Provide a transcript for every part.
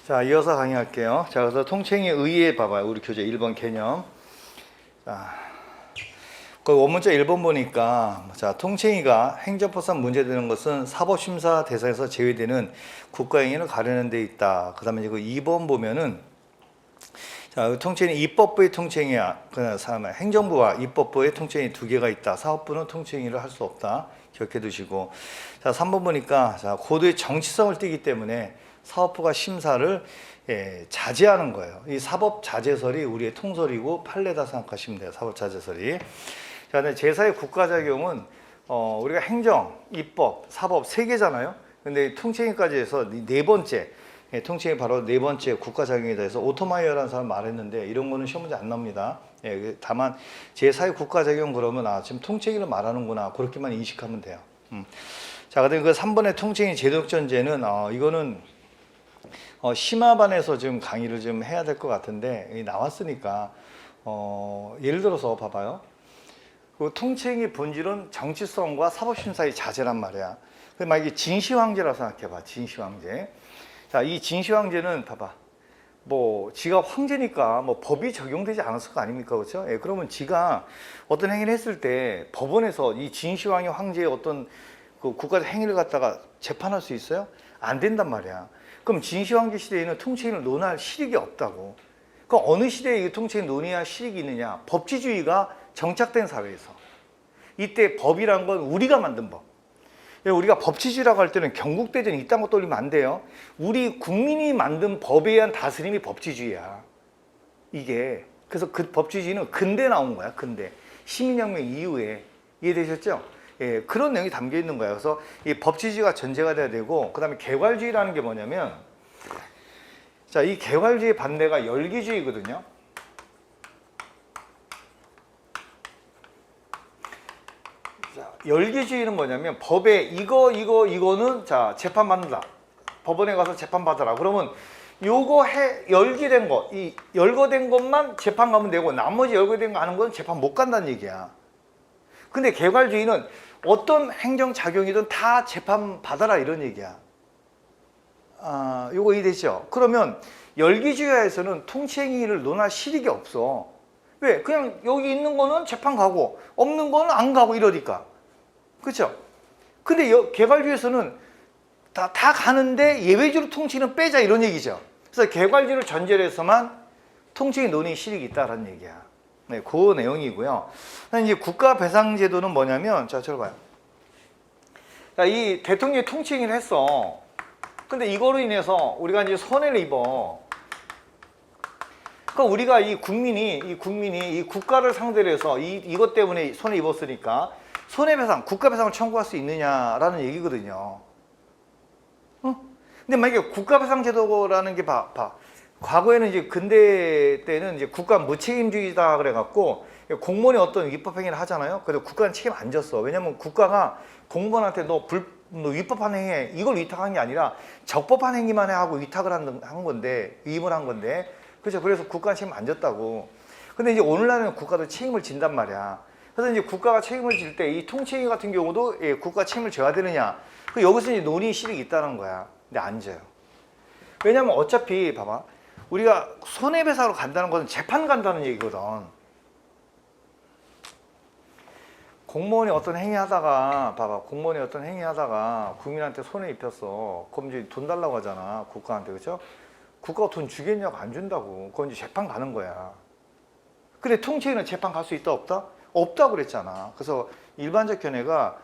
자, 이어서 강의할게요. 자, 그래서 통칭의 의의 봐봐요. 우리 교재 1번 개념. 자, 그 원문자 1번 보니까, 자, 통칭의가 행정법상 문제되는 것은 사법심사 대상에서 제외되는 국가행위를 가르는 데 있다. 그 다음에 이거 2번 보면은, 자, 통칭이 입법부의 통칭이야. 그 다음에 행정부와 입법부의 통칭이 두 개가 있다. 사법부는 통칭의를 할 수 없다. 기억해 두시고. 자, 3번 보니까, 자, 고도의 정치성을 띠기 때문에 사법부가 심사를 자제하는 거예요. 이 사법자제설이 우리의 통설이고 판례다 생각하시면 돼요. 사법자제설이. 자, 근데 제4의 국가작용은 우리가 행정, 입법, 사법 세 개잖아요. 근데 통칭의까지 해서 네 번째, 통칭의 바로 네 번째 국가작용에 대해서 오토마이어라는 사람 말했는데 이런 거는 시험 문제 안 나옵니다. 다만 제4의 국가작용 그러면 지금 통칭의를 말하는구나 그렇게만 인식하면 돼요. 자, 그다음에 그 3번의 통칭의 제도적 전제는 이거는 심화반에서 좀 강의를 좀 해야 될 것 같은데 나왔으니까 예를 들어서 봐봐요. 그 통칭의 본질은 정치성과 사법심사의 자제란 말이야. 만약에 진시황제라고 생각해봐. 진시황제. 자, 이 진시황제는 봐봐. 뭐 지가 황제니까 뭐 법이 적용되지 않았을 거 아닙니까, 그렇죠? 그러면 지가 어떤 행위를 했을 때 법원에서 이 진시황의 황제의 어떤 그 국가적 행위를 갖다가 재판할 수 있어요? 안 된단 말이야. 그럼 진시황제 시대에는 통칭을 논할 실익이 없다고. 그럼 어느 시대에 이 통칭을 논의할 실익이 있느냐? 법치주의가 정착된 사회에서. 이때 법이란 건 우리가 만든 법. 우리가 법치주의라고 할 때는 경국대전 이딴 거 떠올리면 안 돼요. 우리 국민이 만든 법에 의한 다스림이 법치주의야. 이게. 그래서 그 법치주의는 근대 나온 거야. 근대. 시민혁명 이후에. 이해되셨죠? 그런 내용이 담겨 있는 거예요. 그래서 이 법치주의가 전제가 돼야 되고, 그 다음에 개괄주의라는 게 뭐냐면, 자, 이 개괄주의 반대가 열기주의거든요. 자, 열기주의는 뭐냐면, 법에 이거는 자, 재판받는다. 법원에 가서 재판받아라. 그러면 요거 열기된 거, 이 열거된 것만 재판 가면 되고, 나머지 열거된 거 하는 건 재판 못 간다는 얘기야. 근데 개괄주의는 어떤 행정작용이든 다 재판 받아라 이런 얘기야. 요거 이해되죠? 그러면 열기주의에서는 통치행위를 논할 실익이 없어. 왜? 그냥 여기 있는 거는 재판 가고 없는 거는 안 가고 이러니까. 그렇죠? 근데 개괄주의에서는 다 가는데 예외주로 통치는 빼자 이런 얘기죠. 그래서 개괄주의를 전제로 해서만 통치의 논의 실익이 있다라는 얘기야. 네, 그 내용이고요. 이제 국가배상제도는 뭐냐면, 자, 저를 봐요. 자, 이 대통령이 통칭을 했어. 근데 이거로 인해서 우리가 이제 손해를 입어. 그러니까 우리가 이 국민이 이 국가를 상대로 해서 이것 때문에 손해 입었으니까 손해배상, 국가배상을 청구할 수 있느냐라는 얘기거든요. 근데 만약에 국가배상제도라는 게 과거에는 이제 근대 때는 이제 국가 무책임주의다 그래갖고 공무원이 어떤 위법행위를 하잖아요. 그래도 국가는 책임 안 졌어. 왜냐면 국가가 공무원한테 너 위법한 행위해 이걸 위탁한 게 아니라 적법한 행위만 하고 위탁을 한 건데 위임을 한 건데 그렇죠. 그래서 국가는 책임 안 졌다고. 근데 이제 오늘날은 국가도 책임을 진단 말이야. 그래서 이제 국가가 책임을 질 때 이 통치행위 같은 경우도 국가 책임을 져야 되느냐. 여기서 이제 논의 실익이 있다는 거야. 근데 안 져요. 왜냐면 어차피 봐봐. 우리가 손해배상으로 간다는 것은 재판 간다는 얘기거든. 공무원이 어떤 행위하다가 봐봐. 공무원이 어떤 행위하다가 국민한테 손해 입혔어. 그럼 이제 돈 달라고 하잖아. 국가한테. 그렇죠? 국가가 돈 주겠냐고 안 준다고. 그건 이제 재판 가는 거야. 근데 통치행위는 재판 갈 수 있다 없다? 없다고 그랬잖아. 그래서 일반적 견해가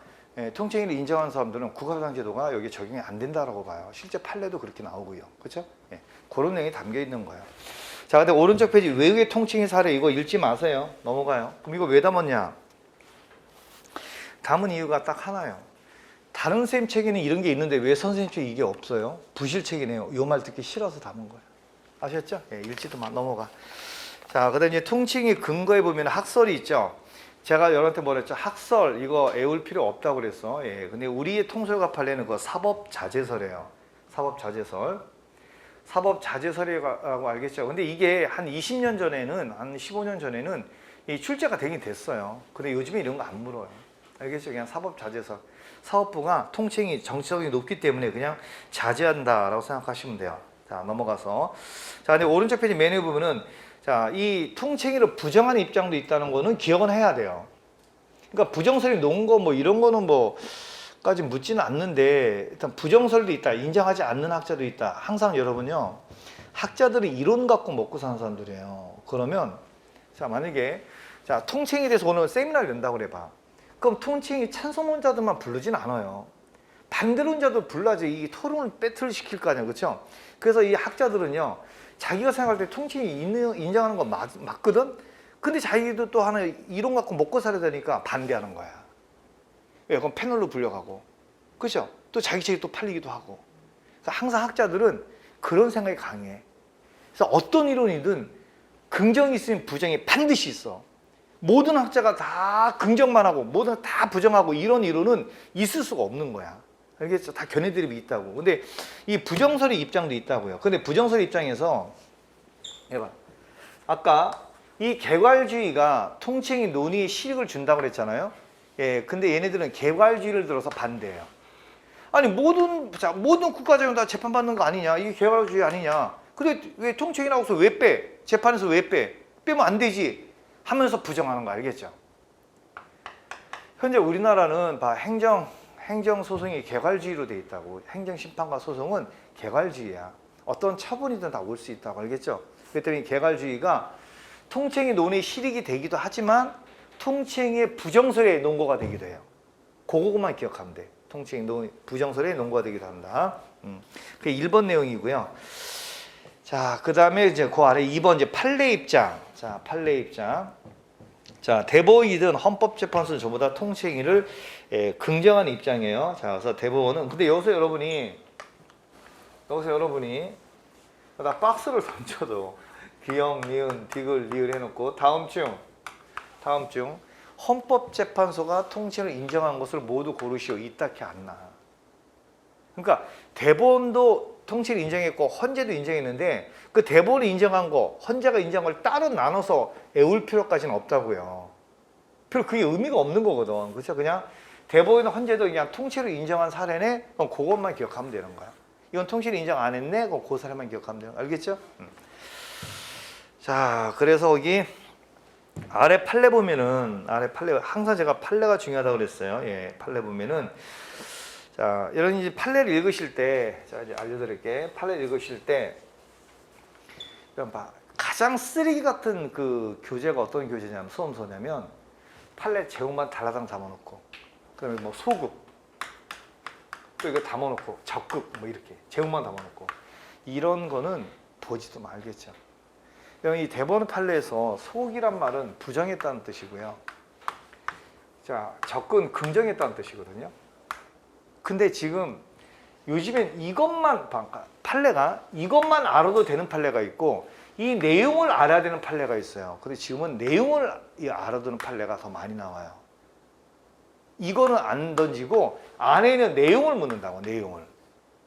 통치행위를 인정하는 사람들은 국가배상제도가 여기에 적용이 안 된다라고 봐요. 실제 판례도 그렇게 나오고요. 그렇죠? 그런 내용이 담겨 있는 거예요. 자, 근데 오른쪽 페이지 외국의 통칭의 사례 이거 읽지 마세요. 넘어가요. 그럼 이거 왜 담았냐? 담은 이유가 딱 하나예요. 다른 선생님 책에는 이런 게 있는데 왜 선생님 책에 이게 없어요? 부실책이네요. 이 말 듣기 싫어서 담은 거예요. 아셨죠? 읽지도 마. 넘어가. 자, 그다음 이제 통칭의 근거에 보면 학설이 있죠. 제가 여러분한테 뭐랬죠? 학설 이거 애울 필요 없다고 그랬어. 근데 우리의 통설과 판례는 그 사법자제설이에요. 사법자제설. 사법자제설이라고 알겠죠? 근데 이게 한 20년 전에는, 한 15년 전에는 이 출제가 되긴 됐어요. 근데 요즘에 이런 거 안 물어요. 알겠죠? 그냥 사법자제설. 사법부가 통칭이 정치성이 높기 때문에 그냥 자제한다라고 생각하시면 돼요. 자, 넘어가서. 자, 근데 오른쪽 페이지 메뉴 보면은 자, 이 통칭이를 부정하는 입장도 있다는 거는 기억은 해야 돼요. 그러니까 부정설이 놓은 거 뭐 이런 거는 뭐까지 묻지는 않는데 일단 부정설도 있다. 인정하지 않는 학자도 있다. 항상 여러분요. 학자들이 이론 갖고 먹고 사는 사람들이에요. 그러면 자, 만약에 자, 통칭에 대해서 오늘 세미나를 연다고 그래 봐. 그럼 통칭이 찬성론자들만 부르진 않아요. 반대론자도 불러야지 이 토론을 배틀 시킬 거 아니야. 그렇죠? 그래서 이 학자들은요. 자기가 생각할 때 통칭이 인정하는 건 맞거든? 근데 자기도 또 하나 이론 갖고 먹고 살아야 되니까 반대하는 거야. 왜? 그럼 패널로 불려가고. 그렇죠? 또 자기 책이 또 팔리기도 하고. 그래서 항상 학자들은 그런 생각이 강해. 그래서 어떤 이론이든 긍정이 있으면 부정이 반드시 있어. 모든 학자가 다 긍정만 하고 모든 다 부정하고 이런 이론은 있을 수가 없는 거야. 알겠죠? 다 견해 드립이 있다고. 근데 이 부정설의 입장도 있다고요. 근데 부정설의 입장에서 해봐. 아까 이 개괄주의가 통칭이 논의에 실익을 준다고 그랬잖아요. 예, 근데 얘네들은 개괄주의를 들어서 반대해요. 아니 모든 국가적으로 다 재판받는 거 아니냐? 이게 개괄주의 아니냐? 근데 왜 통칭이 나고서 왜 빼? 재판에서 왜 빼? 빼면 안 되지. 하면서 부정하는 거 알겠죠? 현재 우리나라는 행정 소송이 개괄주의로 돼 있다고. 행정 심판과 소송은 개괄주의야. 어떤 처분이든 다 올 수 있다고 알겠죠? 그랬더니 개괄주의가 통칭이 논의 실익이 되기도 하지만 통칭의 부정설의 논거가 되기도 해요. 그거만 기억하면 돼. 통칭이 부정설의 논거가 되기도 한다. 그게 1번 내용이고요. 자, 그 다음에 이제 그 아래 2번 이제 판례 입장. 자, 판례 입장. 자, 대법원이든 헌법재판소는 전부 다 통칭이를 긍정하는 입장이에요. 자, 그래서 대법원은 근데 여기서 여러분이 나 박스를 던져도 기역, 니은, 디귿, 리을 해놓고 다음 중 헌법재판소가 통칭을 인정한 것을 모두 고르시오. 이딱히 안 나. 그러니까 대법원도 통칭을 인정했고 헌재도 인정했는데 그 대법원이 인정한 거, 헌재가 인정한 걸 따로 나눠서 애울 필요까지는 없다고요. 별로 그게 의미가 없는 거거든. 그렇죠? 그냥 대법원이나 헌재도 그냥 통치를 인정한 사례네? 그럼 그것만 기억하면 되는 거야. 이건 통치를 인정 안 했네? 그럼 그 사례만 기억하면 돼요. 알겠죠? 자, 그래서 여기 아래 판례 보면은 항상 제가 판례가 중요하다고 그랬어요. 예, 판례 보면은 자, 이런 이제 판례를 읽으실 때 제가 이제 알려드릴게. 판례를 읽으실 때 가장 쓰레기 같은 그 교재가 어떤 교재냐면 수험서냐면 판례 제목만 달라당 담아놓고 그다음에 뭐 소급 또 이거 담아놓고 적급 뭐 이렇게 제목만 담아놓고 이런 거는 보지도 말겠죠. 이 대법원 판례에서 소극이란 말은 부정했다는 뜻이고요. 자, 적은 긍정했다는 뜻이거든요. 근데 지금 요즘엔 판례가 이것만 알아도 되는 판례가 있고 이 내용을 알아야 되는 판례가 있어요. 근데 지금은 내용을 알아두는 판례가 더 많이 나와요. 이거는 안 던지고 안에 있는 내용을 묻는다고. 내용을.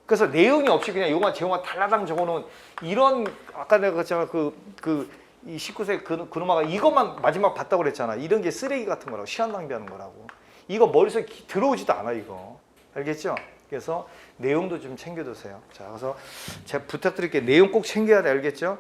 그래서 내용이 없이 그냥 요만 제목만 달라당 적어놓은 이런 아까 내가 그랬잖아 이 19세 그놈아가 이것만 마지막 봤다고 그랬잖아. 이런 게 쓰레기 같은 거라고. 시간 낭비하는 거라고. 이거 머릿속에 들어오지도 않아 이거. 알겠죠? 그래서 내용도 좀 챙겨두세요. 자, 그래서 제가 부탁드릴게요. 내용 꼭 챙겨야 돼. 알겠죠?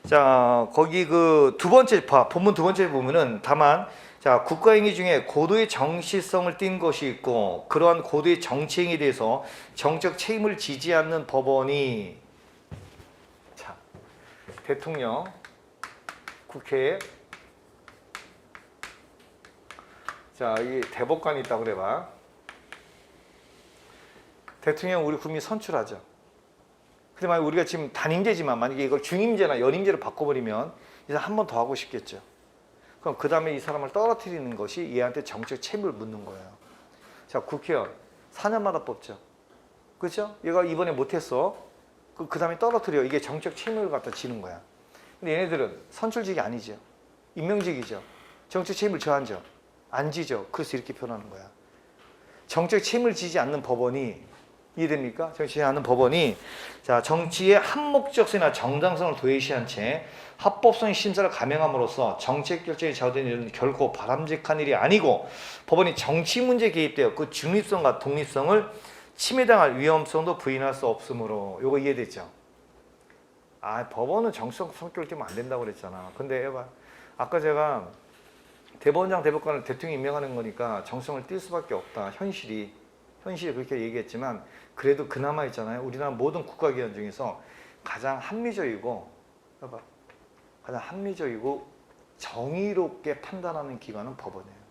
자, 거기 그 두 번째 본문 두 번째 보면은 다만 자, 국가행위 중에 고도의 정치성을 띈 것이 있고 그러한 고도의 정치행위에 대해서 정적 책임을 지지 않는 법원이 자, 대통령, 국회 자, 이 대법관이 있다고 그래봐. 대통령 우리 국민 선출하죠. 근데 만약 우리가 지금 단임제지만 만약에 이걸 중임제나 연임제로 바꿔버리면 이제 한 번 더 하고 싶겠죠. 그럼 그 다음에 이 사람을 떨어뜨리는 것이 얘한테 정책 책임을 묻는 거예요. 자, 국회의원 4년마다 뽑죠. 그렇죠? 얘가 이번에 못했어. 그 다음에 떨어뜨려. 이게 정책 책임을 갖다 지는 거야. 근데 얘네들은 선출직이 아니죠. 임명직이죠. 정책 책임을 저한죠. 안 지죠. 그래서 이렇게 표현하는 거야. 정책 책임을 지지 않는 법원이 이해됩니까? 정치지 않는 법원이 자, 정치의 한목적성이나 정당성을 도외시한 채 합법성의 심사를 감행함으로써 정책 결정에 좌우되는 일은 결코 바람직한 일이 아니고 법원이 정치 문제에 개입되어 그 중립성과 독립성을 침해당할 위험성도 부인할 수 없으므로. 요거 이해됐죠? 법원은 정치적 성격을 띄면 안 된다고 그랬잖아. 근데 해봐. 아까 제가 대법원장 대법관을 대통령이 임명하는 거니까 정성을 띌 수밖에 없다. 현실이 그렇게 얘기했지만 그래도 그나마 있잖아요. 우리나라 모든 국가기관 중에서 가장 합리적이고 정의롭게 판단하는 기관은 법원이에요.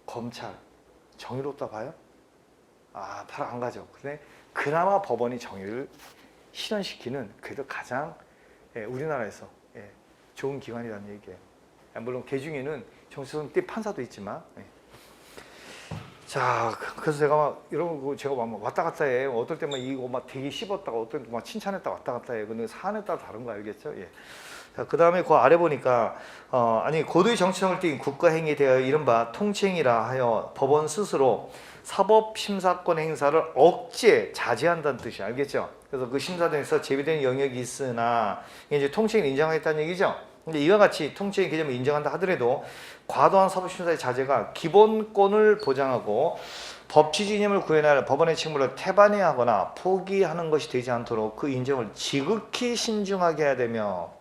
검찰 정의롭다 봐요? 바로 안 가죠. 근데 그나마 법원이 정의를 실현시키는 그래도 가장 우리나라에서 좋은 기관이라는 얘기예요. 물론 그 중에는 정치성 띠 판사도 있지만. 자, 그래서 제가 막 이런 거 제가 막 왔다 갔다 해. 어떨 때만 이거 막 되게 씹었다가 어떨 때 막 칭찬했다 왔다 갔다 해. 근데 사안에 따라 다른 거 알겠죠? 자, 그 다음에 그 아래 보니까 고도의 정치성을 띈 국가행위에 대하여 이른바 통치행위라 하여 법원 스스로 사법심사권 행사를 억제, 자제한다는 뜻이 알겠죠? 그래서 그 심사등에서 제외되는 영역이 있으나 이제 통치행위를 인정하겠다는 얘기죠? 근데 이와 같이 통치의 개념을 인정한다 하더라도 과도한 사법심사의 자제가 기본권을 보장하고 법 취지 이념을 구현할 법원의 책무를 태반해하거나 포기하는 것이 되지 않도록 그 인정을 지극히 신중하게 해야 되며,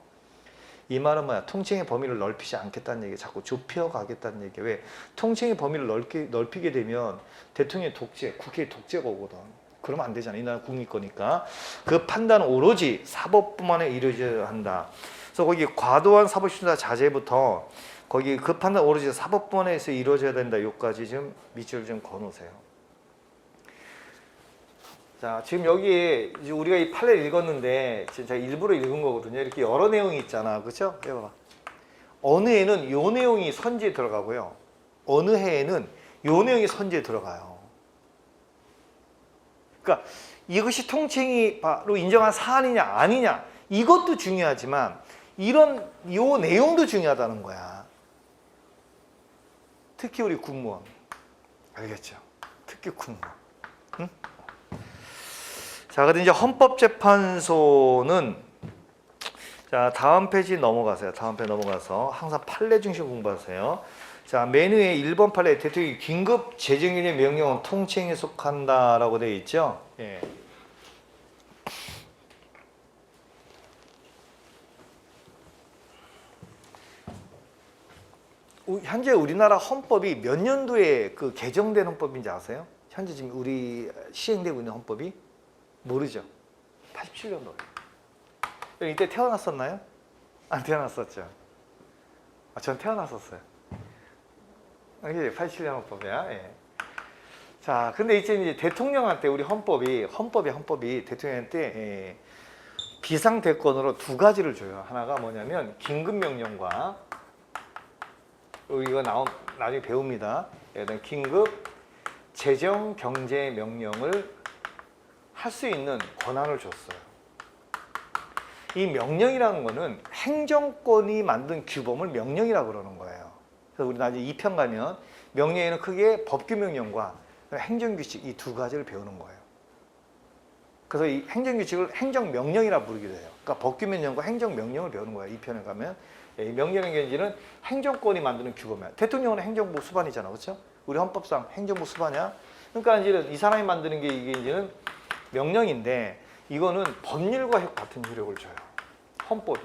이 말은 뭐야? 통칭의 범위를 넓히지 않겠다는 얘기, 자꾸 좁혀가겠다는 얘기. 왜? 통칭의 범위를 넓히게 되면 대통령의 독재, 국회의 독재가 오거든. 그러면 안 되잖아. 이 나라 국민거니까. 그 판단은 오로지 사법부만에 이루어져야 한다. 그래서 거기 과도한 사법심사 자제부터 거기 그 판단 오로지 사법부만에서 이루어져야 된다. 여기까지 좀 밑줄 좀 그어놓으세요. 자, 지금 여기에 이제 우리가 이 판례를 읽었는데 진짜 일부러 읽은 거거든요. 이렇게 여러 내용이 있잖아. 그렇죠? 해봐. 어느 해는 요 내용이 선지에 들어가고요. 어느 해에는 요 내용이 선지에 들어가요. 그러니까 이것이 통칭이로 인정한 사안이냐 아니냐 이것도 중요하지만 요 내용도 중요하다는 거야. 특히 우리 국무원. 알겠죠? 특히 국무원. 응? 자, 그런데 이제 헌법재판소는 자, 다음 페이지 넘어가세요. 다음 페이지 넘어가서 항상 판례 중심 공부하세요. 자, 맨 위에 1번 판례 대통령이 긴급 재정인의 명령은 통칭에 속한다라고 되어 있죠. 예. 현재 우리나라 헌법이 몇 년도에 그 개정된 헌법인지 아세요? 현재 지금 우리 시행되고 있는 헌법이 모르죠. 87년도에. 이때 태어났었나요? 안 태어났었죠. 전 태어났었어요. 이게 87년 헌법이야. 예. 자, 근데 이제 대통령한테 우리 헌법이 대통령한테 비상대권으로 두 가지를 줘요. 하나가 뭐냐면 긴급명령과 이거 나중에 배웁니다. 긴급 재정경제명령을 할 수 있는 권한을 줬어요. 이 명령이라는 거는 행정권이 만든 규범을 명령이라고 그러는 거예요. 그래서 우리 나중에 2편 가면 명령에는 크게 법규명령과 행정규칙 이 두 가지를 배우는 거예요. 그래서 이 행정규칙을 행정명령이라 부르기도 해요. 그러니까 법규명령과 행정명령을 배우는 거예요. 2편에 가면. 이 명령의 견지는 행정권이 만드는 규범이야. 대통령은 행정부 수반이잖아. 그렇죠? 우리 헌법상 행정부 수반이야. 그러니까 이제 이 사람이 만드는 게 이게 이제는 명령인데 이거는 법률과 같은 효력을 줘요. 헌법이.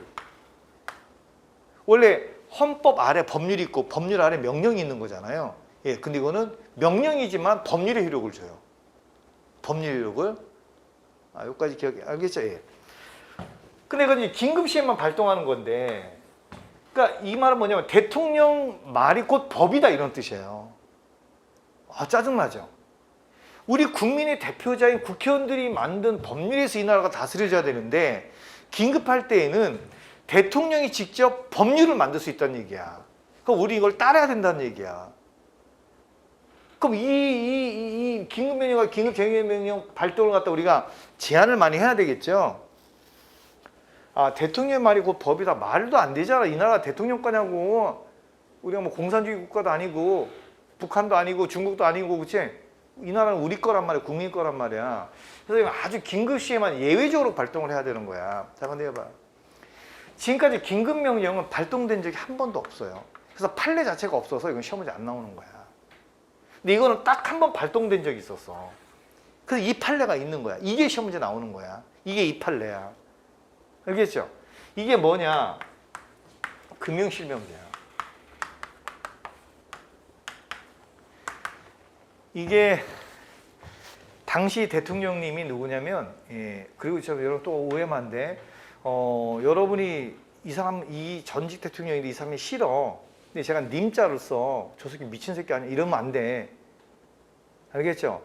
원래 헌법 아래 법률이 있고 법률 아래 명령이 있는 거잖아요. 예, 근데 이거는 명령이지만 법률의 효력을 줘요. 법률 효력을. 여기까지 알겠죠? 예. 근데 이건 이제 긴급 시에만 발동하는 건데, 그러니까 이 말은 뭐냐면 대통령 말이 곧 법이다 이런 뜻이에요. 짜증나죠? 우리 국민의 대표자인 국회의원들이 만든 법률에서 이 나라가 다스려져야 되는데 긴급할 때에는 대통령이 직접 법률을 만들 수 있다는 얘기야. 그럼 우리 이걸 따라야 된다는 얘기야. 그럼 이 긴급명령과 긴급재정명령 발동을 갖다 우리가 제한을 많이 해야 되겠죠. 대통령의 말이 곧 법이다. 말도 안 되잖아. 이 나라가 대통령 거냐고. 우리가 뭐 공산주의 국가도 아니고 북한도 아니고 중국도 아니고 그치? 이 나라는 우리 거란 말이야. 국민 거란 말이야. 그래서 아주 긴급 시에만 예외적으로 발동을 해야 되는 거야. 자, 근데 해봐. 지금까지 긴급명령은 발동된 적이 한 번도 없어요. 그래서 판례 자체가 없어서 이건 시험 문제 안 나오는 거야. 근데 이거는 딱 한 번 발동된 적이 있었어. 그래서 이 판례가 있는 거야. 이게 시험 문제 나오는 거야. 이게 이 판례야. 알겠죠? 이게 뭐냐? 금융실명제야. 이게 당시 대통령님이 누구냐면, 그리고 여러분 또 오해만데, 여러분이 이 사람, 이 전직 대통령인데 이 사람이 싫어. 근데 제가 님자를 써. 저 새끼 미친 새끼 아니야. 이러면 안 돼. 알겠죠?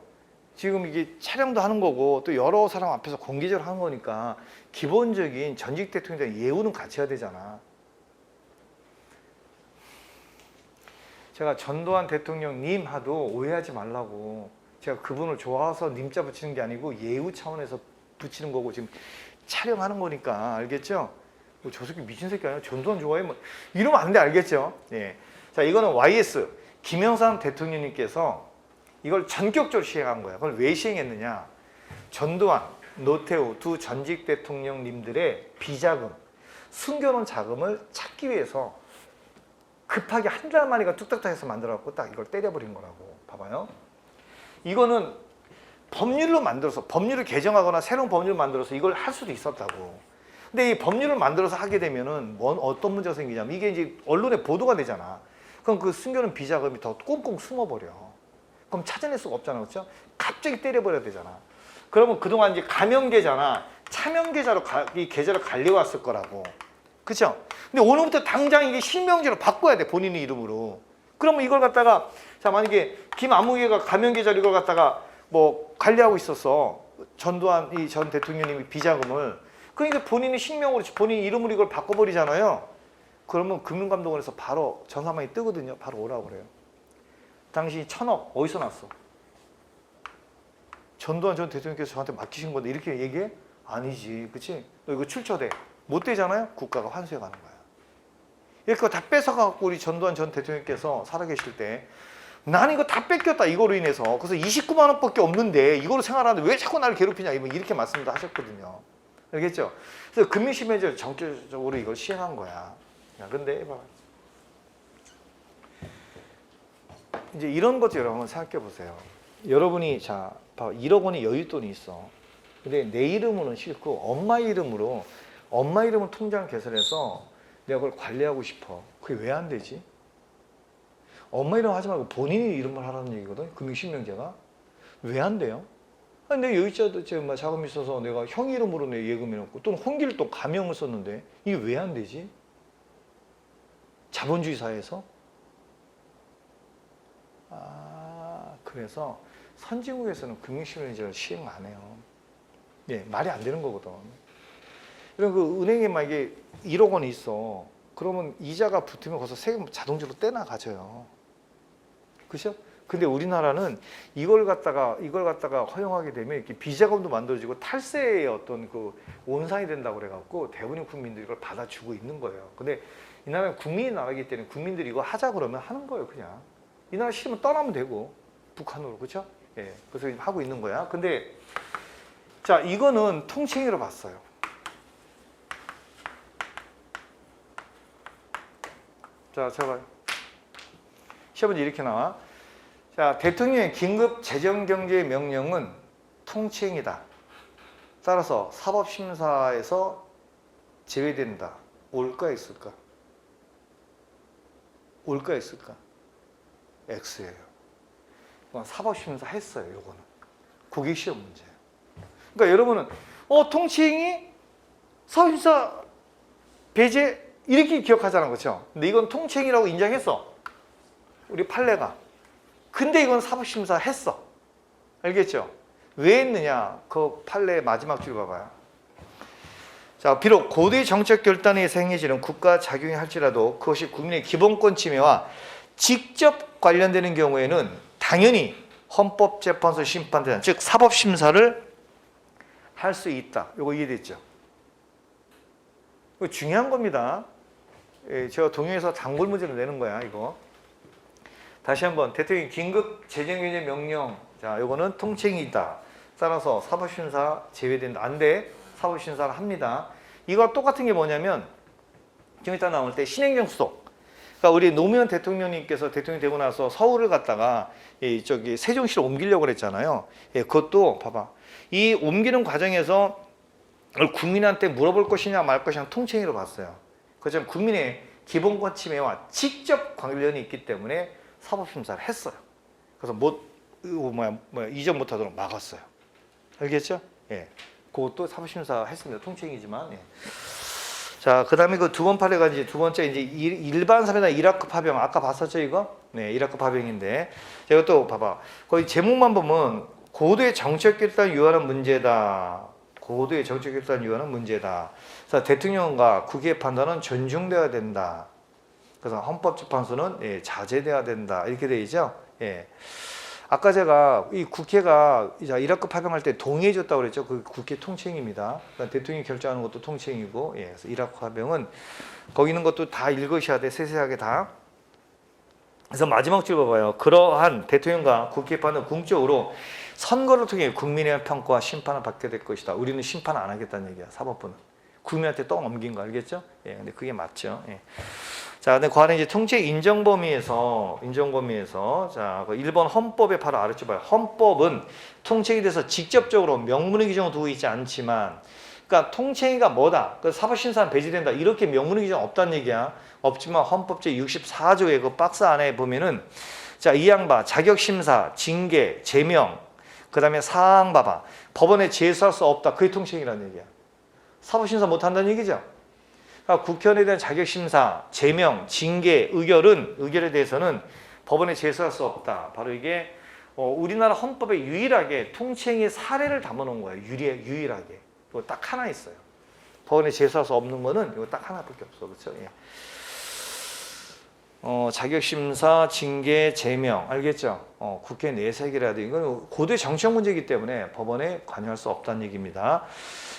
지금 이게 촬영도 하는 거고 또 여러 사람 앞에서 공개적으로 하는 거니까 기본적인 전직 대통령에 대한 예우는 갖춰야 되잖아. 제가 전두환 대통령님 하도 오해하지 말라고. 제가 그분을 좋아서 님자 붙이는 게 아니고 예우 차원에서 붙이는 거고 지금 촬영하는 거니까. 알겠죠? 뭐 저 새끼 미친 새끼 아니야? 전두환 좋아해? 뭐 이러면 안 돼. 알겠죠? 예. 자, 이거는 YS 김영삼 대통령님께서 이걸 전격적으로 시행한 거야. 그걸 왜 시행했느냐? 전두환, 노태우 두 전직 대통령님들의 비자금, 숨겨놓은 자금을 찾기 위해서 급하게 한 달 만에 뚝딱딱 해서 만들어갖고 딱 이걸 때려버린 거라고. 봐봐요. 이거는 법률로 만들어서, 법률을 개정하거나 새로운 법률을 만들어서 이걸 할 수도 있었다고. 근데 이 법률을 만들어서 하게 되면은 어떤 문제가 생기냐면 이게 이제 언론에 보도가 되잖아. 그럼 그 숨겨놓은 비자금이 더 꽁꽁 숨어버려. 그럼 찾아낼 수가 없잖아. 그렇죠? 갑자기 때려버려야 되잖아. 그러면 그동안 이제 가명계좌나 차명계좌로 이 계좌를 관리해왔을 거라고. 그렇죠? 근데 오늘부터 당장 이게 실명제로 바꿔야 돼. 본인의 이름으로. 그러면 이걸 갖다가 자 만약에 김아무개가 가명계좌로 이걸 갖다가 뭐 관리하고 있었어. 전두환 이 전 대통령님이 비자금을. 그러니까 본인의 실명으로 본인 이름으로 이걸 바꿔버리잖아요. 그러면 금융감독원에서 바로 전산망이 뜨거든요. 바로 오라고 그래요. 당시 1,000억 어디서 났어? 전두환 전 대통령께서 저한테 맡기신 건데 이렇게 얘기해? 아니지. 그치? 너 이거 출처돼. 못 되잖아요? 국가가 환수해 가는 거야. 이렇게 다 뺏어가고 우리 전두환 전 대통령께서 살아계실 때 나는 이거 다 뺏겼다. 이거로 인해서. 그래서 29만 원밖에 없는데 이거로 생활하는데 왜 자꾸 나를 괴롭히냐. 이렇게 말씀도 하셨거든요. 알겠죠? 그래서 금융실명제를 정책적으로 이걸 시행한 거야. 야, 근데 봐. 이제 이런 것도 여러분 생각해 보세요. 여러분이 자, 1억 원의 여윳돈이 있어. 근데 내 이름으로는 싫고 엄마 이름으로 엄마 이름을 통장 개설해서 내가 그걸 관리하고 싶어. 그게 왜 안 되지? 엄마 이름 하지 말고 본인의 이름을 하라는 얘기거든. 금융실명제가. 왜 안 돼요? 아니, 내 여윳자도 자금이 있어서 내가 형 이름으로 내 예금해놓고 또는 홍기를 또 가명을 썼는데 이게 왜 안 되지? 자본주의 사회에서? 그래서 선진국에서는 금융실명제를 시행 안 해요. 예, 말이 안 되는 거거든. 그럼 그 은행에 만약에 1억 원이 있어. 그러면 이자가 붙으면 거기서 세금 자동적으로 떼나가져요. 그죠? 근데 우리나라는 이걸 갖다가 허용하게 되면 이렇게 비자금도 만들어지고 탈세의 어떤 그 온상이 된다고 그래갖고 대부분 국민들이 이걸 받아주고 있는 거예요. 근데 이 나라는 국민의 나라이기 때문에 국민들이 이거 하자 그러면 하는 거예요, 그냥. 이 나라 싫으면 떠나면 되고 북한으로. 그렇죠? 예. 그래서 하고 있는 거야. 근데 자, 이거는 통칭으로 봤어요. 자, 제가 시험 문제 이렇게 나와. 자, 대통령의 긴급 재정경제 명령은 통칭이다. 따라서 사법심사에서 제외된다. 올까 있을까? 올까 있을까? X예요. 사법심사 했어요. 요거는 그게 시험 문제예요. 그러니까 여러분은 통칭이 사법심사 배제 이렇게 기억하잖아, 그렇죠? 근데 이건 통칭이라고 인정했어. 우리 판례가. 근데 이건 사법심사 했어. 알겠죠? 왜 했느냐? 그 판례의 마지막 줄 봐봐요. 자, 비록 고도의 정책 결단에 의해서 행해지는 국가 작용이 할지라도 그것이 국민의 기본권 침해와 직접 관련되는 경우에는 당연히 헌법재판소 심판대상, 즉 사법심사를 할 수 있다. 이거 이해됐죠? 이거 중요한 겁니다. 제가 동의해서 단골 문제를 내는 거야, 이거. 다시 한번 대통령이 긴급 재정경제 명령. 자, 이거는 통칭이다. 따라서 사법심사 제외된다. 안 돼. 사법심사를 합니다. 이거 똑같은 게 뭐냐면 좀 이따 나올 때 신행정 수속. 그러니까 우리 노무현 대통령님께서 대통령이 되고 나서 서울을 갔다가 저기 세종시로 옮기려고 그랬잖아요. 예, 그것도 봐봐. 이 옮기는 과정에서 국민한테 물어볼 것이냐 말 것이냐 통칭으로 봤어요. 그렇지만 국민의 기본권 침해와 직접 관련이 있기 때문에 사법심사를 했어요. 그래서 이전 못하도록 막았어요. 알겠죠? 예, 그것도 사법심사 했습니다. 통칭이지만. 예. 자, 그 다음에 그 두 번 판례가 이제 두 번째 이제 일반 사례나 일학급 파병. 아까 봤었죠, 이거? 네, 일학급 파병인데. 제가 또 봐봐. 거의 제목만 보면 고도의 정치적 결단 유한한 문제다. 고도의 정치적 결단 유한한 문제다. 그래서 대통령과 국회의 판단은 존중돼야 된다. 그래서 헌법재판소는 예, 자제돼야 된다. 이렇게 돼 있죠. 예. 아까 제가 이 국회가 일학급 파병할 때 동의해줬다고 그랬죠. 그 국회 통칭입니다. 그러니까 대통령이 결정하는 것도 통칭이고, 예, 그래서 일학급 파병은 거기 있는 것도 다 읽으셔야 돼. 세세하게 다. 그래서 마지막 줄 봐봐요. 그러한 대통령과 국회 판은 궁적으로 선거를 통해 국민의 평가와 심판을 받게 될 것이다. 우리는 심판 안 하겠다는 얘기야. 사법부는 국민한테 떠넘긴 거 알겠죠? 예, 근데 그게 맞죠. 예. 자, 근데 그 안에 이제 통치 인정 범위에서 자, 1번 헌법에 바로 아래쪽 봐요. 헌법은 통칭에 대해서 직접적으로 명문의 규정을 두고 있지 않지만, 그러니까 통칭이가 뭐다? 그 사법심사는 배제된다. 이렇게 명문의 규정 없다는 얘기야. 없지만 헌법 제 64조의 그 박스 안에 보면은 자, 이 양바 자격심사, 징계, 제명, 그다음에 사항 봐봐. 법원에 제소할 수 없다. 그게 통칭이라는 얘기야. 사법심사 못 한다는 얘기죠. 그러니까 국회의원에 대한 자격심사, 제명, 징계, 의결에 대해서는 법원에 제소할 수 없다. 바로 이게 우리나라 헌법에 유일하게 통칭의 사례를 담아놓은 거예요. 유일하게. 이거 딱 하나 있어요. 법원에 제소할 수 없는 거는 이거 딱 하나밖에 없어. 그렇죠? 예. 자격심사, 징계, 제명 알겠죠? 국회 내에서 해결해야 돼. 이건 고도의 정치적 문제이기 때문에 법원에 관여할 수 없다는 얘기입니다.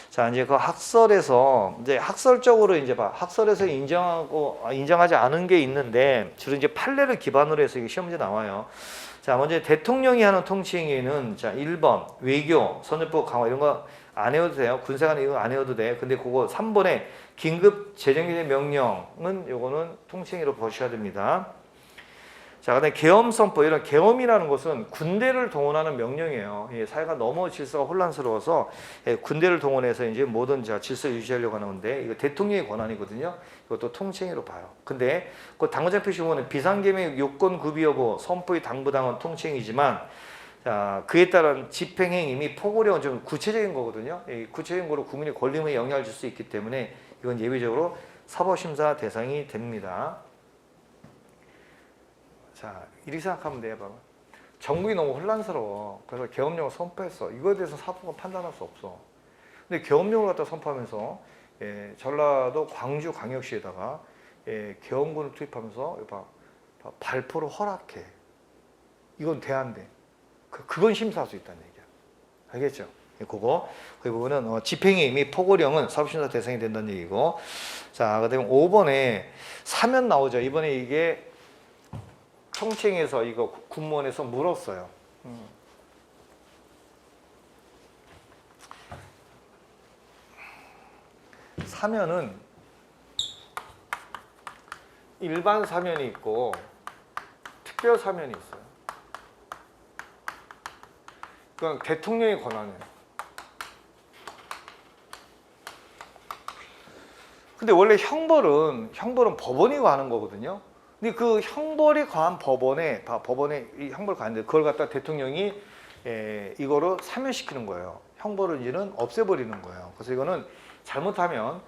자, 이제 그 학설에서 이제 학설적으로 이제 학설에서 인정하지 않은 게 있는데 주로 이제 판례를 기반으로 해서 이게 시험 문제 나와요. 자, 먼저 대통령이 하는 통칭에는 자, 1번 외교, 선전법 강화 이런 거 안 해도 돼요. 군사관 이거 안 해도 돼. 근데 그거 3번에 긴급 재정기재 명령은 요거는 통칭으로 보셔야 됩니다. 자, 그다음에 계엄선포 이런 계엄이라는 것은 군대를 동원하는 명령이에요. 예, 사회가 너무 질서가 혼란스러워서 예, 군대를 동원해서 이제 모든 질서 유지하려고 하는 건데 이거 대통령의 권한이거든요. 이것도 통칭으로 봐요. 근데 그 당구장 표시 보면 비상계명 요건 구비 여부 선포의 당부당은 통칭이지만 자, 그에 따른 집행행위 및 포고령은 좀 구체적인 거거든요. 예, 구체적인 거로 국민의 권리에 영향을 줄 수 있기 때문에 이건 예외적으로 사법심사 대상이 됩니다. 자, 이렇게 생각하면 돼요. 봐봐. 정국이 너무 혼란스러워. 그래서 계엄령을 선포했어. 이거에 대해서 사법은 판단할 수 없어. 근데 계엄령을 갖다 선포하면서 예, 전라도 광주 광역시에다가 예, 계엄군을 투입하면서 발포를 허락해. 이건 돼 안 돼. 그건 심사할 수 있다는 얘기야. 알겠죠? 그거 그 부분은 집행위 및 포고령은 사법심사 대상이 된다는 얘기고. 자, 그다음에 5번에 사면 나오죠. 이번에 이게 통칭에서 이거 군무원에서 물었어요. 사면은 일반 사면이 있고 특별 사면이 있어요. 그건 대통령의 권한이에요. 근데 원래 형벌은 법원이 가는 거거든요. 근데 그 형벌이 과한 법원에 이 형벌 가는데 그걸 갖다 대통령이 이거로 사면시키는 거예요. 형벌을 이제는 없애버리는 거예요. 그래서 이거는 잘못하면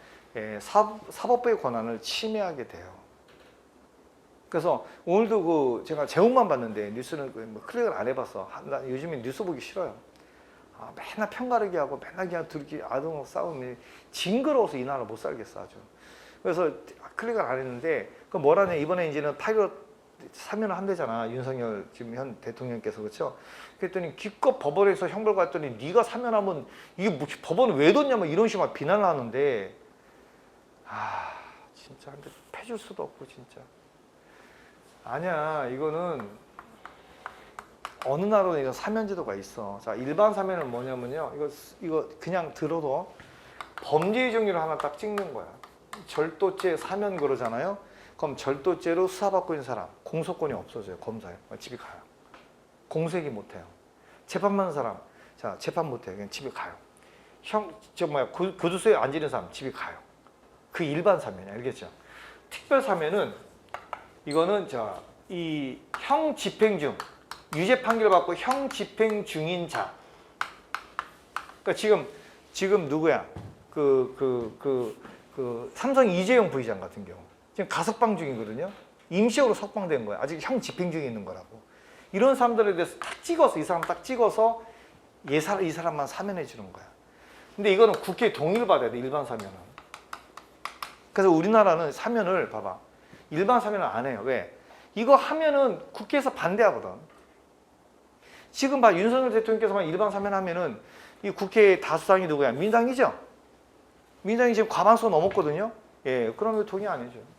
사법부의 권한을 침해하게 돼요. 그래서 오늘도 제가 제목만 봤는데 뉴스는 클릭을 안 해봤어. 나 요즘에 뉴스 보기 싫어요. 맨날 편가르기 하고 맨날 그냥 둘이 아동 싸우면 징그러워서 이 나라 못 살겠어 아주. 그래서 클릭을 안 했는데 그 뭐라냐 이번에 이제는 파일럿 사면을 한대잖아. 윤석열 지금 현 대통령께서 그렇죠. 그랬더니 기껏 법원에서 형벌 갔더니 네가 사면하면 이게 뭐 법원을 왜 뒀냐면 이런 식으로 비난을 하는데 진짜 근데 패줄 수도 없고 진짜. 아니야 이거는 어느 나라도 이런 사면제도가 있어. 자, 일반 사면은 뭐냐면요. 이거 그냥 들어도 범죄의 종류를 하나 딱 찍는 거야. 절도죄 사면 그러잖아요. 그럼 절도죄로 수사받고 있는 사람 공소권이 없어져요. 검사에 집에 가요. 공소얘기 못해요. 재판받는 사람 자 재판 못해요. 그냥 집에 가요. 교도소에 앉는 사람 집에 가요. 그 일반 사면이 알겠죠? 특별 사면은 이거는 이 형 집행 중 유죄 판결 받고 형 집행 중인 자. 그러니까 지금 누구야? 삼성 이재용 부회장 같은 경우 지금 가석방 중이거든요. 임시적으로 석방된 거야. 아직 형 집행 중에 있는 거라고. 이런 사람들에 대해서 딱 찍어서 이 사람 딱 찍어서 이 사람만 사면해 주는 거야. 근데 이거는 국회 동의를 받아야 돼. 일반 사면은. 그래서 우리나라는 사면을 봐봐. 일반 사면을 안 해요. 왜? 이거 하면은 국회에서 반대하거든. 지금 봐 윤석열 대통령께서만 일반 사면하면은 이 국회 다수당이 누구야? 민당이죠. 민당이 지금 과반수 넘었거든요. 예, 그러면 동의 안 해줘요.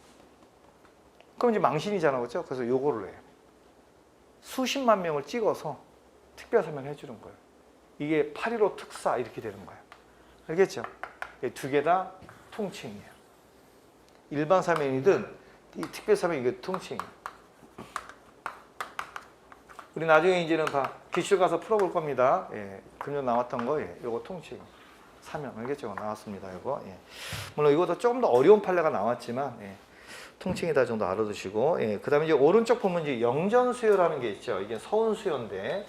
그럼 이제 망신이잖아, 그렇죠? 그래서 요거를 해. 수십만 명을 찍어서 특별 사면 해주는 거예요. 이게 8.15 특사 이렇게 되는 거예요. 알겠죠? 두 개 다 통칭이에요. 일반 사면이든 이 특별 사면 이게 통칭이에요. 우리 나중에 이제는 다 기출 가서 풀어볼 겁니다. 예, 금년 나왔던 거, 예, 요거 통칭 사면 알겠죠? 나왔습니다. 이거. 예. 물론 이것도 조금 더 어려운 판례가 나왔지만 예, 통칭이다 정도 알아두시고, 예, 그다음에 이제 오른쪽 보면 이제 영전 수요라는 게 있죠. 이게 서운 수요인데.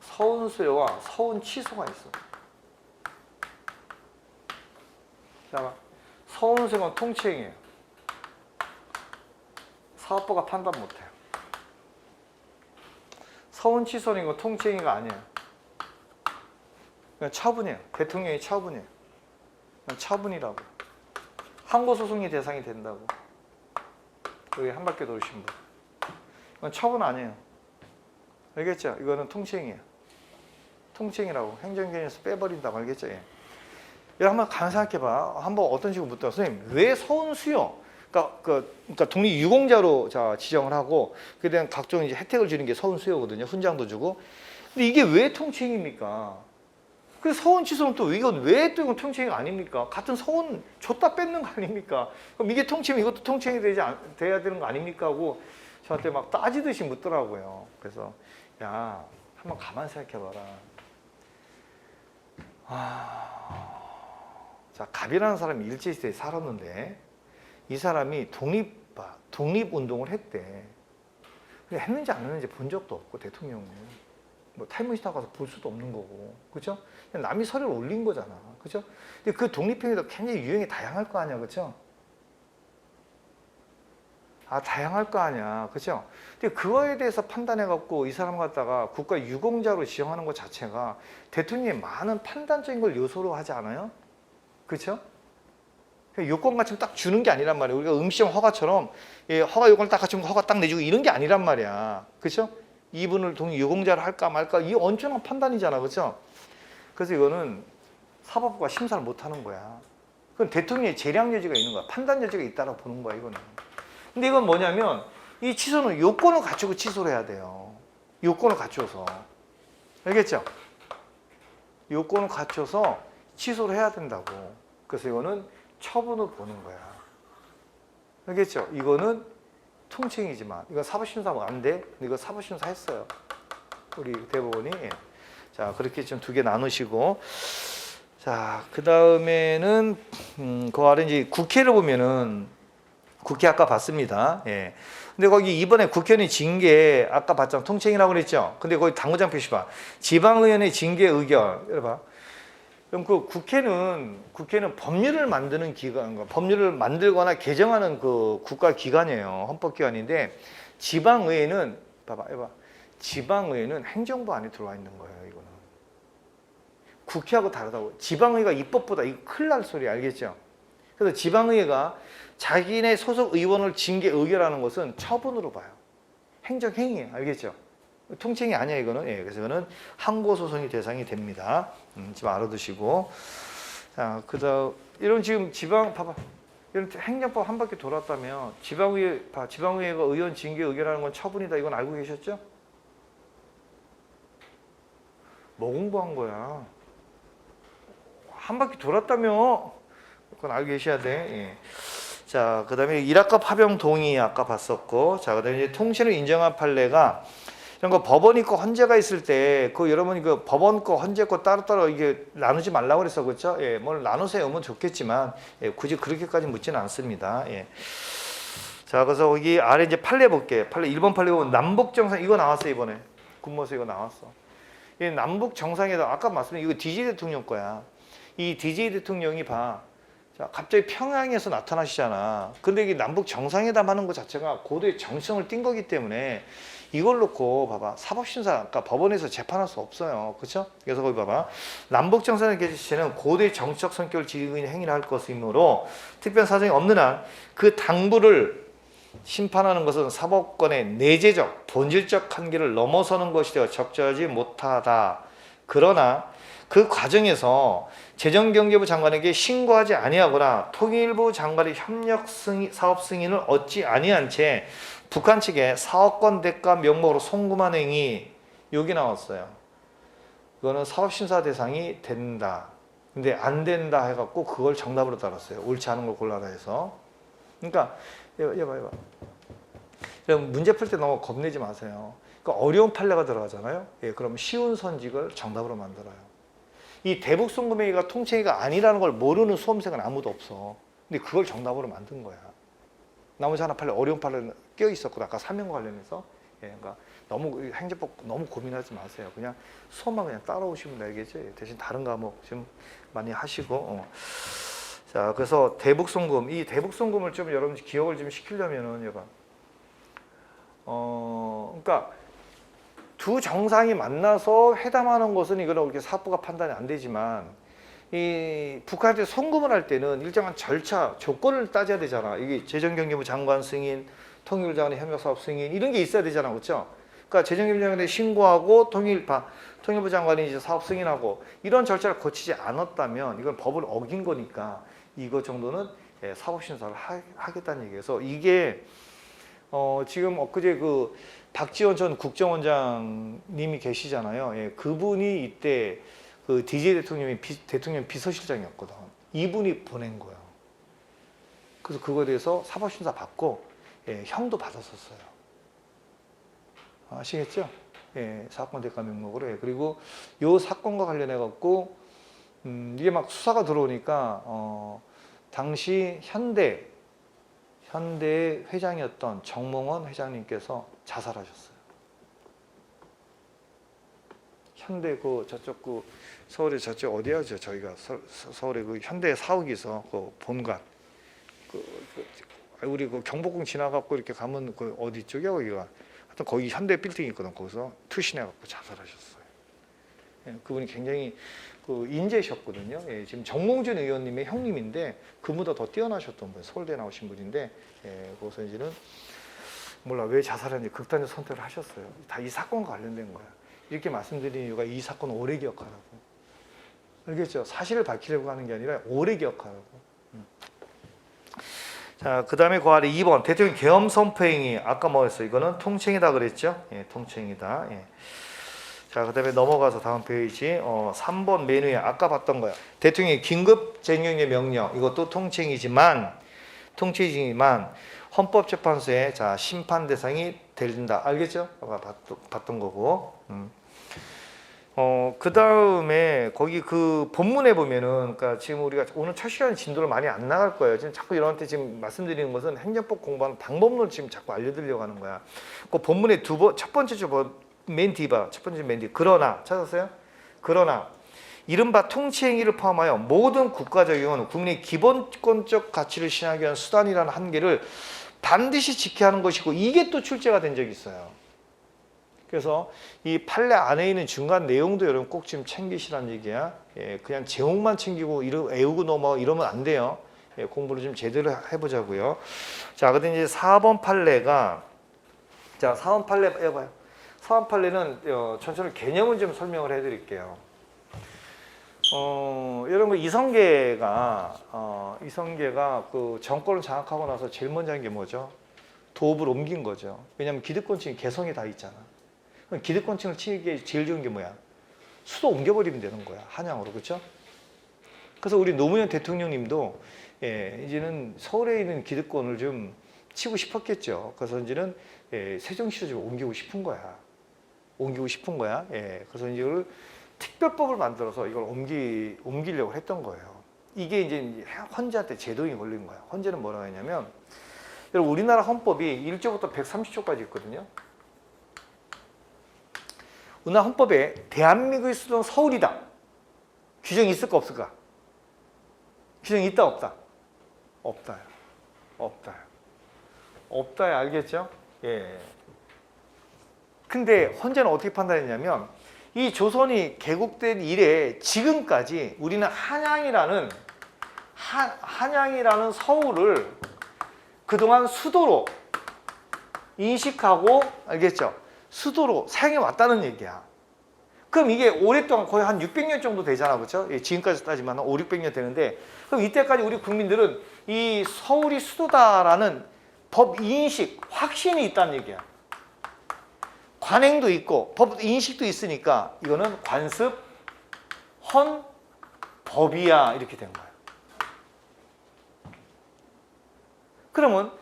서운 수요와 서운 취소가 있어. 자, 서운 수요는 통칭이에요. 사업부가 판단 못해요. 서운 취소는 이거 통칭이가 아니에요. 그냥 처분이에요. 대통령이 처분이에요. 그냥 처분이라고. 항고소송이 대상이 된다고. 여기 한 바퀴 돌으신 분. 이건 처분 아니에요. 알겠죠? 이거는 통칭이에요. 통칭이라고. 행정개념에서 빼버린다고. 알겠죠? 예. 한번 생각해봐. 한번 어떤 식으로 묻더라. 선생님, 왜 서운 수요? 그러니까 독립유공자로 지정을 하고 그에 대한 각종 이제 혜택을 주는 게 서운 수요거든요. 훈장도 주고. 근데 이게 왜 통칭입니까? 그 서운 취소는 또 이건 왜 또 이건 통칭이 아닙니까? 같은 서운 줬다 뺏는 거 아닙니까? 그럼 이게 통칭이면 이것도 통칭이 돼야 되는 거 아닙니까? 하고 저한테 막 따지듯이 묻더라고요. 그래서 야, 한번 가만 생각해봐라. 자, 갑이라는 사람이 일제시대에 살았는데 이 사람이 독립운동을 했대. 했는지 안 했는지 본 적도 없고 대통령은 뭐 타임머신 타고 가서 볼 수도 없는 거고, 그렇죠? 남이 서류를 올린 거잖아, 그렇죠? 근데 그 독립행위도 굉장히 유형이 다양할 거 아니야, 그렇죠? 다양할 거 아니야, 그렇죠? 근데 그거에 대해서 판단해갖고 이 사람 갖다가 국가 유공자로 지정하는 것 자체가 대통령이 많은 판단적인 걸 요소로 하지 않아요? 그렇죠? 요건 같이 딱 주는 게 아니란 말이에요. 우리가 음시험 허가처럼 허가 요건을 딱 갖추면 허가 딱 내주고 이런 게 아니란 말이야. 그렇죠? 이분을 유공자로 할까 말까 이 엄청난 판단이잖아. 그렇죠? 그래서 이거는 사법부가 심사를 못 하는 거야. 그건 대통령의 재량 여지가 있는 거야. 판단 여지가 있다고 보는 거야, 이거는. 근데 이건 뭐냐면 이 취소는 요건을 갖추고 취소를 해야 돼요. 요건을 갖춰서. 알겠죠? 요건을 갖춰서 취소를 해야 된다고. 그래서 이거는 처분을 보는 거야. 알겠죠? 이거는 통칭이지만 이건 사법심사하면 안 돼. 근데 이거 사법심사 했어요. 우리 대법원이. 자, 그렇게 좀 두 개 나누시고, 자, 그 다음에는 그 아래 이제 국회를 보면은 국회 아까 봤습니다. 예. 근데 거기 이번에 국회의원의 징계 아까 봤잖아. 통칭이라고 그랬죠. 근데 거기 당구장 표시 봐. 지방의원의 징계 의견. 이래 봐. 그럼 그 국회는 법률을 만드는 기관, 법률을 만들거나 개정하는 그 국가 기관이에요. 헌법기관인데 지방의회는 봐봐. 지방의회는 행정부 안에 들어와 있는 거예요. 이거는 국회하고 다르다고. 지방의회가 입법보다 이거 큰일 날 소리 알겠죠? 그래서 지방의회가 자기네 소속 의원을 징계 의결하는 것은 처분으로 봐요. 행정행위예요. 알겠죠? 통칭이 아니야 이거는. 예, 그래서 이거는 항고소송이 대상이 됩니다. 지금 알아두시고. 자, 그다음 이런 지금 지방 봐봐. 이런 행정법 한 바퀴 돌았다면 지방의회가 의원 징계 의결하는 건 처분이다. 이건 알고 계셨죠? 뭐 공부한 거야? 한 바퀴 돌았다며? 그건 알고 계셔야 돼. 예. 자, 그 다음에 일학과 파병 동의 아까 봤었고, 자, 그 다음에 이제 통신을 인정한 판례가 이런 거 법원이 거 헌재가 있을 때, 그 여러분이 그 법원 거 헌재 거 따로따로 이게 나누지 말라고 그랬어, 그렇죠? 예, 뭘 나누세요, 면 좋겠지만, 예, 굳이 그렇게까지 묻지는 않습니다. 예. 자, 그래서 여기 아래 이제 판례 볼게요. 판례 1번 판례 보면 남북 정상 이거 나왔어 이번에 군모서 이거 나왔어. 이 남북 정상회담 아까 말씀드린 이거 DJ 대통령 거야. 이 DJ 대통령이 봐. 자, 갑자기 평양에서 나타나시잖아. 근데 이게 남북 정상회담 하는 것 자체가 고도의 정성을 띈 거기 때문에 이걸 놓고 봐봐. 사법심사 아까 법원에서 재판할 수 없어요. 그렇죠? 그래서 거기 봐봐. 남북 정상회담 개시는 고도의 정치적 성격을 지니고 있는 행위를 할 것이므로 특별한 사정이 없는 한 그 당부를 심판하는 것은 사법권의 내재적, 본질적 한계를 넘어서는 것이 되어 적절하지 못하다. 그러나 그 과정에서 재정경제부 장관에게 신고하지 아니하거나 통일부 장관의 협력 승인, 사업 승인을 얻지 아니한 채 북한 측에 사업권 대가 명목으로 송금한 행위 여기 나왔어요. 이거는 사법심사 대상이 된다. 근데 안 된다 해갖고 그걸 정답으로 달았어요. 옳지 않은 걸 골라라 해서. 그러니까 해봐. 그럼 문제 풀 때 너무 겁내지 마세요. 그러니까 어려운 판례가 들어가잖아요. 예, 그럼 쉬운 선직을 정답으로 만들어요. 이 대북송금회의가 통칭회의가 아니라는 걸 모르는 수험생은 아무도 없어. 근데 그걸 정답으로 만든 거야. 나머지 하나 판례 어려운 판례 껴 있었고 아까 사명과 관련해서 예, 그러니까 너무 행정법 너무 고민하지 마세요. 그냥 수험만 그냥 따라오시면 되겠지. 대신 다른 과목 좀 많이 하시고. 자, 그래서 대북송금 이 대북송금을 좀 여러분 기억을 좀 시키려면은 여봐. 그러니까 두 정상이 만나서 회담하는 것은 이거는 그렇게 사법부가 판단이 안 되지만 이 북한한테 송금을 할 때는 일정한 절차 조건을 따져야 되잖아. 이게 재정경제부 장관 승인, 통일부 장관의 협력사업 승인 이런 게 있어야 되잖아, 그렇죠? 그러니까 재정경제부 장관에 신고하고 통일부 장관이 이제 사업 승인하고 이런 절차를 거치지 않았다면 이건 법을 어긴 거니까 이거 정도는 사법심사를 하겠다는 얘기여서 이게 지금 엊그제 그 박지원 전 국정원장님이 계시잖아요. 예, 그분이 이때 그 DJ 대통령 비서실장이었거든. 이분이 보낸 거야. 그래서 그거에 대해서 사법심사 받고 예, 형도 받았었어요. 아시겠죠? 예, 사건 대가 명목으로. 예, 그리고 요 사건과 관련해 갖고 이게 막 수사가 들어오니까 당시 현대 회장이었던 정몽원 회장님께서 자살하셨어요. 현대 그 저쪽 그 서울에 저쪽 어디야? 저희가 서울에 그 현대 사옥에서 그 본관 우리 그 경복궁 지나갖고 이렇게 가면 그 어디 쪽이야 거기가? 하여튼 거기 현대 빌딩이 있거든. 거기서 투신해갖고 자살하셨어요. 예, 그분이 굉장히 그 인재셨거든요. 예, 지금 정몽준 의원님의 형님인데 그보다 더 뛰어나셨던 분, 서울대 나오신 분인데 예, 거기서 이제는 몰라 왜 자살했는지 극단적 선택을 하셨어요. 다 이 사건과 관련된 거야. 이렇게 말씀드린 이유가 이 사건 오래 기억하라고. 알겠죠? 사실을 밝히려고 하는 게 아니라 오래 기억하라고. 자, 그 다음에 그 아래 2번 대통령 계엄 선포행위 아까 뭐였어? 이거는 통칭이다 그랬죠? 예, 통칭이다. 예. 자, 그 다음에 넘어가서 다음 페이지 3번 메뉴에 아까 봤던 거야. 대통령의 긴급쟁용의 명령 이것도 통칭이지만 헌법재판소의 자 심판 대상이 된다. 알겠죠? 아까 봤던 거고. 그 다음에 거기 그 본문에 보면은 그러니까 지금 우리가 오늘 첫 시간 진도를 많이 안 나갈 거예요. 지금 자꾸 여러분한테 지금 말씀드리는 것은 행정법 공부하는 방법론을 지금 자꾸 알려드리려고 하는 거야. 그 본문에 첫 번째 맨 뒤봐. 첫 번째 맨 뒤. 그러나 찾았어요? 그러나 이른바 통치행위를 포함하여 모든 국가적 경우는 국민의 기본권적 가치를 실현하기 위한 수단이라는 한계를 반드시 지켜야 하는 것이고 이게 또 출제가 된 적이 있어요. 그래서 이 판례 안에 있는 중간 내용도 여러분 꼭 지금 챙기시라는 얘기야. 예, 그냥 제목만 챙기고 외우고 넘어 이러면 안 돼요. 예, 공부를 좀 제대로 해보자고요. 자, 그다음 이제 4번 판례가 자 4번 판례 해봐요. 4번 판례는 천천히 개념을 좀 설명을 해드릴게요. 이런 거 이성계가 그 정권을 장악하고 나서 제일 먼저 한 게 뭐죠? 도읍을 옮긴 거죠. 왜냐하면 기득권층이 개성이 다 있잖아. 그럼 기득권층을 치기에 제일 좋은 게 뭐야? 수도 옮겨버리면 되는 거야. 한양으로. 그렇죠? 그래서 우리 노무현 대통령님도 이제는 서울에 있는 기득권을 좀 치고 싶었겠죠. 그래서 이제는 세종시로 좀 옮기고 싶은 거야. 그래서 이제 이걸 특별법을 만들어서 이걸 옮기려고 했던 거예요. 이게 이제 헌재한테 제동이 걸린 거야. 헌재는 뭐라고 했냐면, 여러분 우리나라 헌법이 1조부터 130조까지 있거든요. 우리나라 헌법에 대한민국의 수도는 서울이다. 규정이 있을까 없을까? 규정이 있다 없다? 없다요. 알겠죠? 예. 근데 헌재는 어떻게 판단했냐면, 이 조선이 개국된 이래 지금까지 우리는 한양이라는 서울을 그동안 수도로 인식하고, 알겠죠? 수도로 사용해 왔다는 얘기야. 그럼 이게 오랫동안 거의 한 600년 정도 되잖아. 그렇죠? 지금까지 따지면 한 5, 600년 되는데, 그럼 이때까지 우리 국민들은 이 서울이 수도다라는 법 인식, 확신이 있다는 얘기야. 관행도 있고 법 인식도 있으니까 이거는 관습, 헌, 법이야 이렇게 된 거예요. 그러면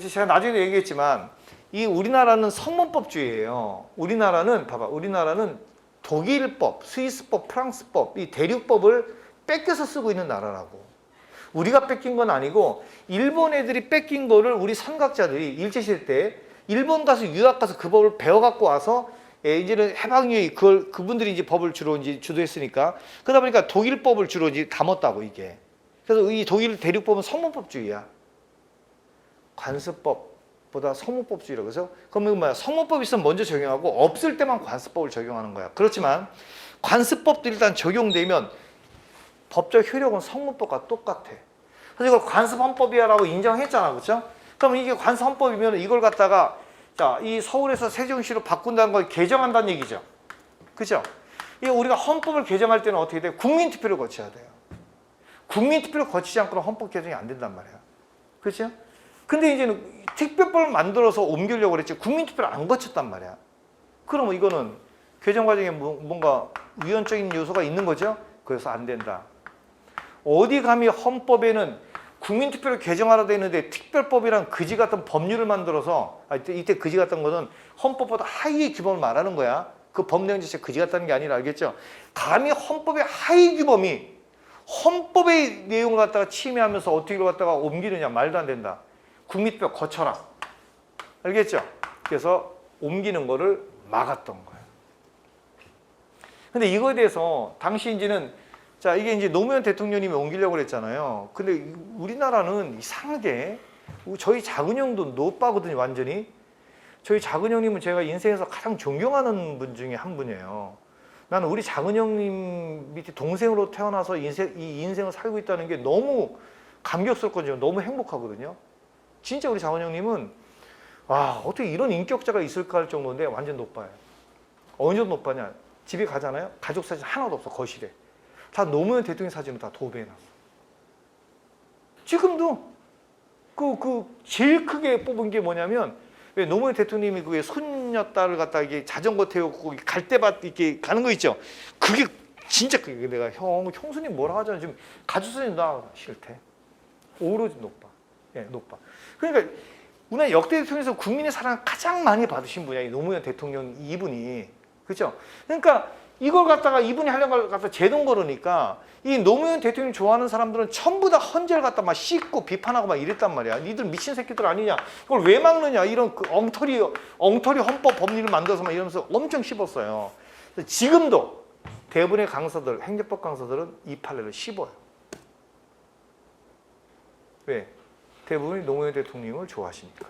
제가 나중에도 얘기했지만 이 우리나라는 성문법주의예요. 우리나라는 독일법, 스위스법, 프랑스법, 이 대륙법을 뺏겨서 쓰고 있는 나라라고. 우리가 뺏긴 건 아니고 일본 애들이 뺏긴 거를 우리 선각자들이 일제시대 때 일본 가서 유학 가서 그 법을 배워갖고 와서 이제는 해방 이후에 그분들이 이제 법을 주로 이제 주도했으니까, 그러다 보니까 독일법을 주로 이제 담았다고 이게. 그래서 이 독일 대륙법은 성문법주의야. 관습법보다 성문법주의라고 해서, 그러면 뭐야? 성문법 있으면 먼저 적용하고 없을 때만 관습법을 적용하는 거야. 그렇지만 관습법도 일단 적용되면 법적 효력은 성문법과 똑같아. 그래서 이걸 관습헌법이야라고 인정했잖아, 그렇죠? 그럼 이게 관습헌법이면 이걸 갖다가 이 서울에서 세종시로 바꾼다는 걸 개정한다는 얘기죠. 그죠? 이게 우리가 헌법을 개정할 때는 어떻게 돼? 국민투표를 거쳐야 돼요. 국민투표를 거치지 않고는 헌법 개정이 안 된단 말이야. 그렇죠? 근데 이제는 특별법을 만들어서 옮기려고 그랬지 국민투표를 안 거쳤단 말이야. 그러면 이거는 개정 과정에 뭔가 위헌적인 요소가 있는 거죠? 그래서 안 된다. 어디 감히 헌법에는 국민투표를 개정하라 돼 있는데 특별법이란 그지 같은 법률을 만들어서, 이때 그지 같은 것은 헌법보다 하위의 규범을 말하는 거야. 그 법령 자체가 그지 같다는 게 아니라, 알겠죠? 감히 헌법의 하위 규범이 헌법의 내용을 갖다가 침해하면서 어떻게 이걸 갖다가 옮기느냐, 말도 안 된다. 국민투표 거쳐라. 알겠죠? 그래서 옮기는 거를 막았던 거예요. 근데 이거에 대해서 당시 이제는 이게 이제 노무현 대통령님이 옮기려고 그랬잖아요. 근데 우리나라는 이상하게 저희 작은 형도 노빠거든요, 완전히. 저희 작은 형님은 제가 인생에서 가장 존경하는 분 중에 한 분이에요. 나는 우리 작은 형님 밑에 동생으로 태어나서 이 인생을 살고 있다는 게 너무 감격스럽거든요. 너무 행복하거든요. 진짜 우리 작은 형님은 어떻게 이런 인격자가 있을까 할 정도인데 완전 노빠예요. 어느 정도 노빠냐? 집에 가잖아요. 가족 사진 하나도 없어, 거실에. 다 노무현 대통령 사진을 다 도배해놨어. 지금도 제일 크게 뽑은 게 뭐냐면, 왜 노무현 대통령이 그 손녀딸을 갖다 이게 자전거 태우고 갈대밭 이렇게 가는 거 있죠. 그게 진짜 내가 형수님 뭐라 하잖아. 지금 가족 사진 나 싫대. 오로지 노빠. 노빠. 그러니까 우리나라 역대 대통령에서 국민의 사랑을 가장 많이 받으신 분이야, 이 노무현 대통령 이분이. 그렇죠? 그러니까 이걸 갖다가 이분이 하려는 걸 갖다 제동 걸으니까 이 노무현 대통령 좋아하는 사람들은 전부 다 헌재를 갖다 막 씻고 비판하고 막 이랬단 말이야. 니들 미친 새끼들 아니냐? 이걸 왜 막느냐? 이런 그 엉터리 헌법 법률을 만들어서 막 이러면서 엄청 씹었어요. 지금도 대부분의 강사들, 행정법 강사들은 이 판례를 씹어요. 왜? 대부분이 노무현 대통령을 좋아하시니까.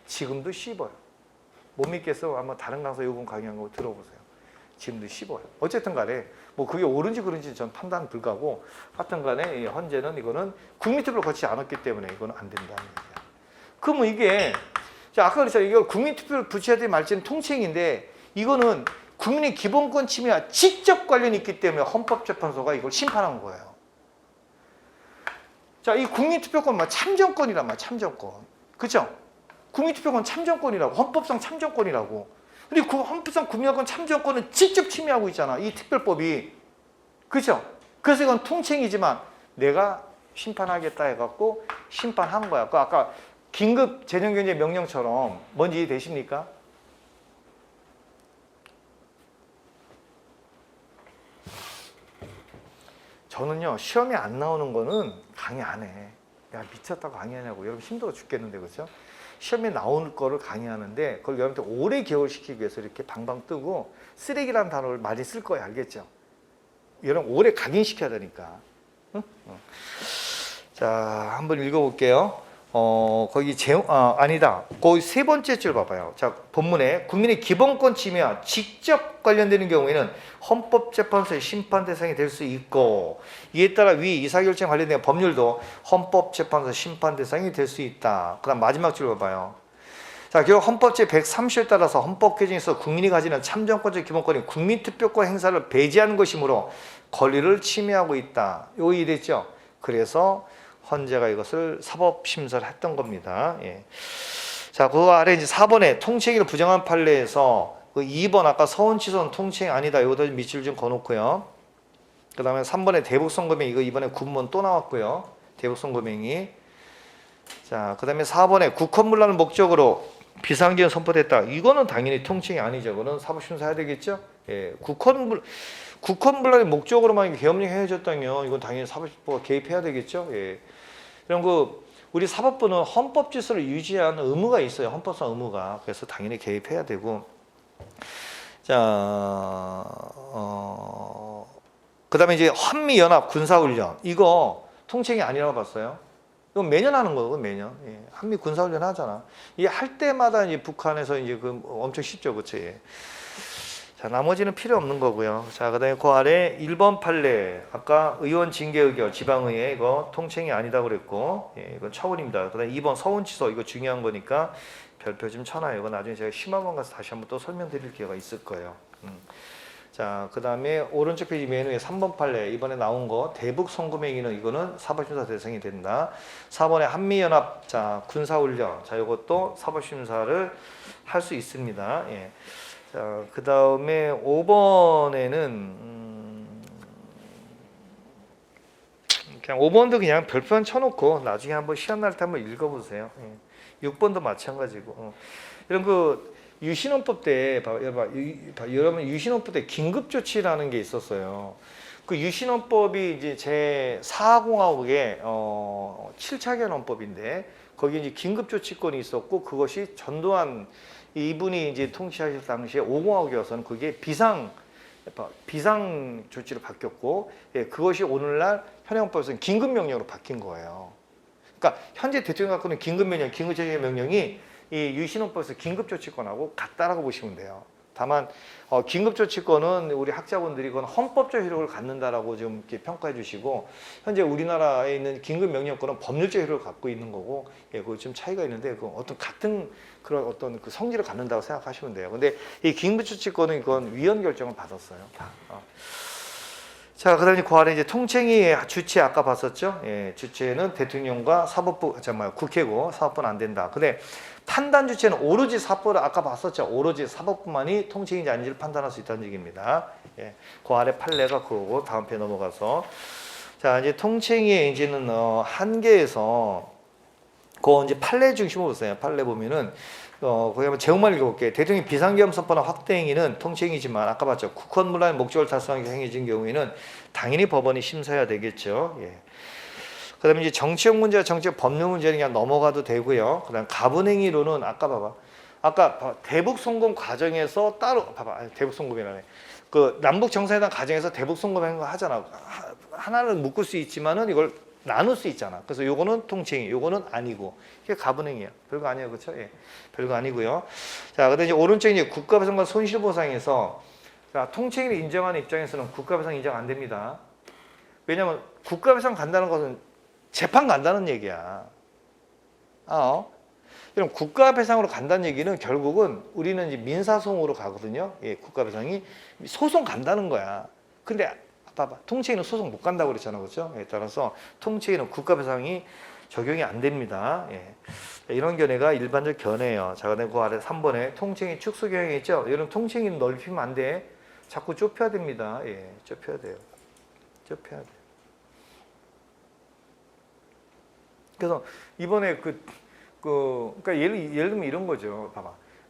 지금도 씹어요. 못 믿겠어? 아마 다른 강사 요번 강의한 거 들어보세요. 지금도 씹어요. 어쨌든 간에 뭐 그게 옳은지 그른지 전 판단 불가고, 하여튼 간에 이 헌재는 이거는 국민투표를 거치지 않았기 때문에 이거는 안 된다는 얘기야. 그러면 이게 아까 그랬잖아요. 이거 국민투표를 붙여야 될 말지는 통칭인데, 이거는 국민의 기본권 침해와 직접 관련이 있기 때문에 헌법재판소가 이걸 심판한 거예요. 이 국민투표권 참정권이란 말이야, 참정권. 그죠? 국민투표권 참정권이라고, 헌법상 참정권이라고. 근데 그 헌법상 국민학권 참정권은 직접 침해하고 있잖아. 이 특별법이. 그죠? 그래서 이건 통칭이지만 내가 심판하겠다 해갖고 심판한 거야. 그 아까 긴급 재정경제 명령처럼 뭔지 이해되십니까? 저는요, 시험에 안 나오는 거는 강의 안 해. 야, 미쳤다고 강의하냐고. 여러분 힘들어 죽겠는데, 그렇죠? 시험에 나오는 거를 강의하는데 그걸 여러분들 오래 기억시키기 위해서 이렇게 방방 뜨고 쓰레기라는 단어를 많이 쓸 거예요. 알겠죠? 여러분 오래 각인시켜야 되니까. 응? 자, 한번 읽어볼게요. 거기 아니다. 거기 세 번째 줄 봐봐요. 자, 본문에 국민의 기본권 침해와 직접 관련되는 경우에는 헌법재판소의 심판 대상이 될 수 있고 이에 따라 위 이사결정 관련된 법률도 헌법재판소 심판 대상이 될 수 있다. 그 다음 마지막 줄 봐봐요. 자, 결국 헌법 제130조에 따라서 헌법 개정에서 국민이 가지는 참정권적 기본권인 국민투표권 행사를 배제하는 것이므로 권리를 침해하고 있다. 이거 이해됐죠? 그래서 헌재가 이것을 사법심사를 했던 겁니다. 예. 자, 그 아래 이제 4번에 통칭을 부정한 판례에서 그 2번 아까 서원치선 통칭 아니다. 이거도 밑줄 좀 거놓고요. 그 다음에 3번에 대북선거명 이거 이번에 군문 또 나왔고요. 대북선거명이. 자, 그 다음에 4번에 국헌문란을 목적으로 비상계엄 선포됐다. 이거는 당연히 통칭이 아니죠. 이거는 사법심사 해야 되겠죠. 예, 국헌문란의 목적으로만 계엄령 해줬다면 이건 당연히 사법부가 개입해야 되겠죠. 예. 그럼 우리 사법부는 헌법 질서를 유지하는 의무가 있어요. 헌법상 의무가. 그래서 당연히 개입해야 되고. 자, 그다음에 이제 한미연합 군사훈련 이거 통칭이 아니라고 봤어요. 이건 매년 하는 거고 매년. 예. 한미 군사훈련 하잖아. 이게 할 때마다 이제 북한에서 이제 엄청 쉽죠, 그렇죠? 예. 자, 나머지는 필요 없는 거고요. 자, 그다음에 그 아래 1번 판례 아까 의원 징계 의결 지방의회 이거 통칭이 아니다고 그랬고, 예, 이건 처분입니다. 그다음에 2번 서훈치소 이거 중요한 거니까 별표 좀 쳐놔요. 이거 나중에 제가 심화반 가서 다시 한번 또 설명드릴 기회가 있을 거예요. 자, 그 다음에 오른쪽 페이지 맨 위에 3번 판례 이번에 나온 거 대북 선구맹위는 이거는 사법심사 대상이 된다. 4번에 한미연합 자 군사훈련 자 이것도 사법심사를 할 수 있습니다. 예. 자, 그 다음에 5번에는 그냥 5번도 그냥 별표만 쳐놓고 나중에 한번 시험 날 때 한번 읽어보세요. 예. 6번도 마찬가지고. 이런 유신헌법 때 여러분 유신헌법 때 긴급조치라는 게 있었어요. 그 유신헌법이 이제 제 4공화국의 7차 개헌헌법인데 거기 이제 긴급조치권이 있었고 그것이 전두환 이분이 이제 통치하실 당시에 5공화국이어서는 그게 비상 조치로 바뀌었고, 예, 그것이 오늘날 현행헌법에서는 긴급명령으로 바뀐 거예요. 그러니까 현재 대통령 갖고는 긴급명령, 긴급조치명령이 이 유신헌법에서 긴급조치권하고 같다라고 보시면 돼요. 다만 긴급조치권은 우리 학자분들이 그건 헌법적 효력을 갖는다라고 좀 이렇게 평가해 주시고 현재 우리나라에 있는 긴급명령권은 법률적 효력을 갖고 있는 거고 예, 그 좀 차이가 있는데 그 어떤 같은 그런 어떤 그 성질을 갖는다고 생각하시면 돼요. 근데 이 긴급조치권은 이건 위헌 결정을 받았어요. 자, 그다음에 그 아래 이제 통칭이 주체 아까 봤었죠? 예, 주체는 대통령과 사법부, 국회고 사법부는 안 된다. 근데 판단 주체는 오로지 사법을 아까 봤었죠? 오로지 사법부만이 통칭인지 아닌지를 판단할 수 있다는 얘기입니다. 예, 그 아래 판례가 그거고 다음 편 넘어가서 자 이제 통칭의 이제는 한계에서 그 이제 판례 중심으로 보세요. 판례 보면은 거기 한번 제목만 읽어볼게요. 대통령 비상계엄 선포나 확대 행위는 통칭이지만 아까 봤죠. 국헌문란의 목적을 달성하기 위해 행해진 경우에는 당연히 법원이 심사해야 되겠죠. 예. 그다음에 이제 정치적 문제와 정치적 법률 문제는 그냥 넘어가도 되고요. 그다음 가분행위로는 아까 봐봐. 아까 대북 송금 과정에서 따로 봐봐. 대북 송금이라네. 그 남북 정상회담 과정에서 대북 송금하는 거 하잖아. 하나를 묶을 수 있지만은 이걸 나눌 수 있잖아. 그래서 요거는 통칭이, 요거는 아니고 이게 가분행위야. 별거 아니에요, 그렇죠? 예, 별거 아니고요. 자, 근데 이제 오른쪽 이제 국가배상과 손실보상에서 자, 통칭을 인정하는 입장에서는 국가배상 인정 안 됩니다. 왜냐하면 국가배상 간다는 것은 재판 간다는 얘기야. 그럼 국가배상으로 간다는 얘기는 결국은 우리는 이제 민사소송으로 가거든요. 예, 국가배상이 소송 간다는 거야. 근데 봐봐, 통칭에는 소송 못 간다고 그랬잖아, 그렇죠? 예, 따라서 통칭에는 국가배상이 적용이 안 됩니다. 예. 이런 견해가 일반적 견해예요. 자, 그다음에 그 아래 3번에 통칭이 축소 경향이 있죠. 여러분 통칭이 넓히면 안 돼. 자꾸 좁혀야 됩니다. 예, 좁혀야 돼요. 좁혀야 돼. 그래서 이번에 그러니까 예를 들면 이런 거죠.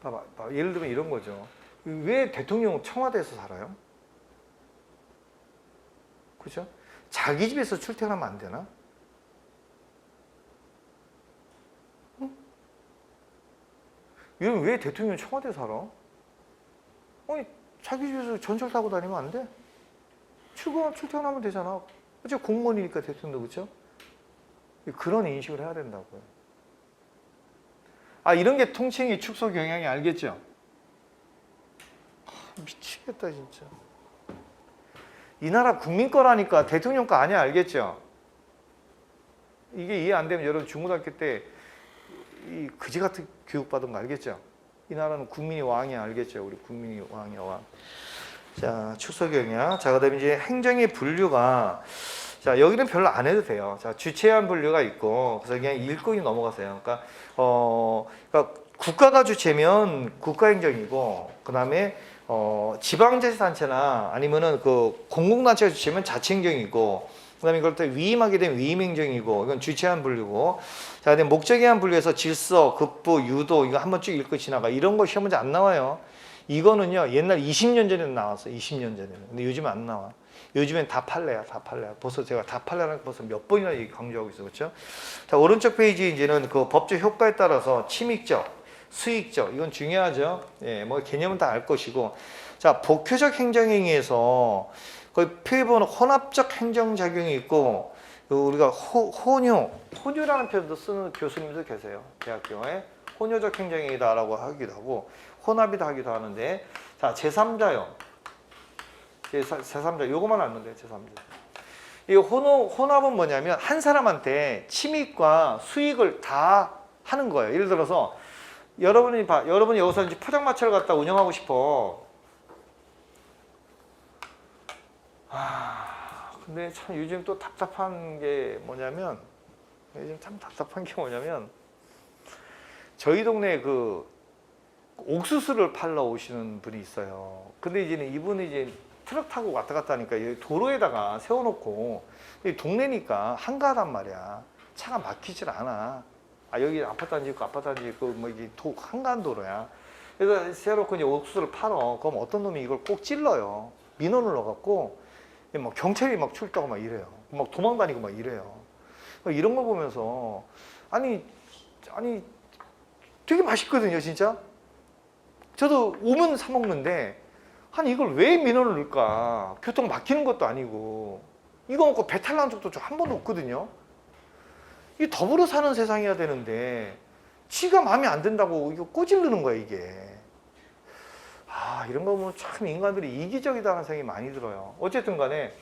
봐봐. 예를 들면 이런 거죠. 왜 대통령 청와대에서 살아요? 그죠? 자기 집에서 출퇴근하면 안 되나? 이런 왜 대통령 청와대 살아? 아니 자기 집에서 전철 타고 다니면 안 돼? 출퇴근하면 되잖아. 어차피 공무원이니까 대통령도 그렇죠? 그런 인식을 해야 된다고요. 아 이런 게 통칭이 축소 경향이 알겠죠? 미치겠다 진짜. 이 나라 국민 거라니까 대통령 거 아니야 알겠죠? 이게 이해 안 되면 여러분 중고등학교 때 이 그지 같은 교육 받은 거 알겠죠? 이 나라는 국민이 왕이야 알겠죠? 우리 국민이 왕이야 왕. 자 축소 경향. 자 그다음에 이제 행정의 분류가 자 여기는 별로 안 해도 돼요. 자 주체한 분류가 있고 그래서 그냥 읽고 넘어가세요. 그러니까 국가가 주체면 국가행정이고 그다음에 지방자치단체나 아니면은 그 공공단체가 주체면 자치행정이고 그다음에 이걸 또 위임하게 되면 위임행정이고 이건 주체한 분류고 자 그다음에 목적에 한 분류에서 질서, 급부, 유도 이거 한번 쭉 읽고 지나가 이런 거 시험 문제 안 나와요. 이거는요 옛날 20년 전에는 나왔어요. 20년 전에는. 근데 요즘은 안 나와. 요즘엔 다 판례야, 다 판례야. 벌써 제가 다 판례라는 거 벌써 몇 번이나 강조하고 있어, 그렇죠? 자 오른쪽 페이지 이제는 그 법적 효과에 따라서 침익적, 수익적 이건 중요하죠. 예, 뭐 개념은 다 알 것이고, 자 복효적 행정행위에서 거의 표해보는 혼합적 행정작용이 있고, 우리가 혼유라는 표현도 쓰는 교수님도 계세요. 대학교에 혼효적 행정행위다라고 하기도 하고, 혼합이다 하기도 하는데, 자 제3자요. 제3자 요거만 알면 돼요. 제3자. 이 혼합은 뭐냐면 한 사람한테 침익과 수익을 다 하는 거예요. 예를 들어서 여러분이 여기서 이제 포장마차를 갖다 운영하고 싶어. 근데 참 요즘 또 답답한 게 뭐냐면 저희 동네에 그 옥수수를 팔러 오시는 분이 있어요. 근데 이제는 이분이 이제 트럭 타고 왔다 갔다 하니까 여기 도로에다가 세워놓고 동네니까 한가하단 말이야. 차가 막히질 않아. 여기 아파트 안 짓고 뭐 이게 한가한 도로야. 그래서 세워놓고 이제 옥수수를 팔어. 그럼 어떤 놈이 이걸 꼭 찔러요. 민원을 넣어갖고 막 경찰이 막 출동하고 막 이래요. 막 도망다니고 막 이래요. 이런 거 보면서 아니 되게 맛있거든요, 진짜. 저도 오면 사 먹는데 아니 이걸 왜 민원을 넣을까? 교통 막히는 것도 아니고 이거 먹고 배탈 난 적도 한 번도 없거든요. 이 더불어 사는 세상이어야 되는데 지가 마음에 안 든다고 이거 꼬집는 거야 이게. 이런 거 보면 참 인간들이 이기적이다는 생각이 많이 들어요. 어쨌든 간에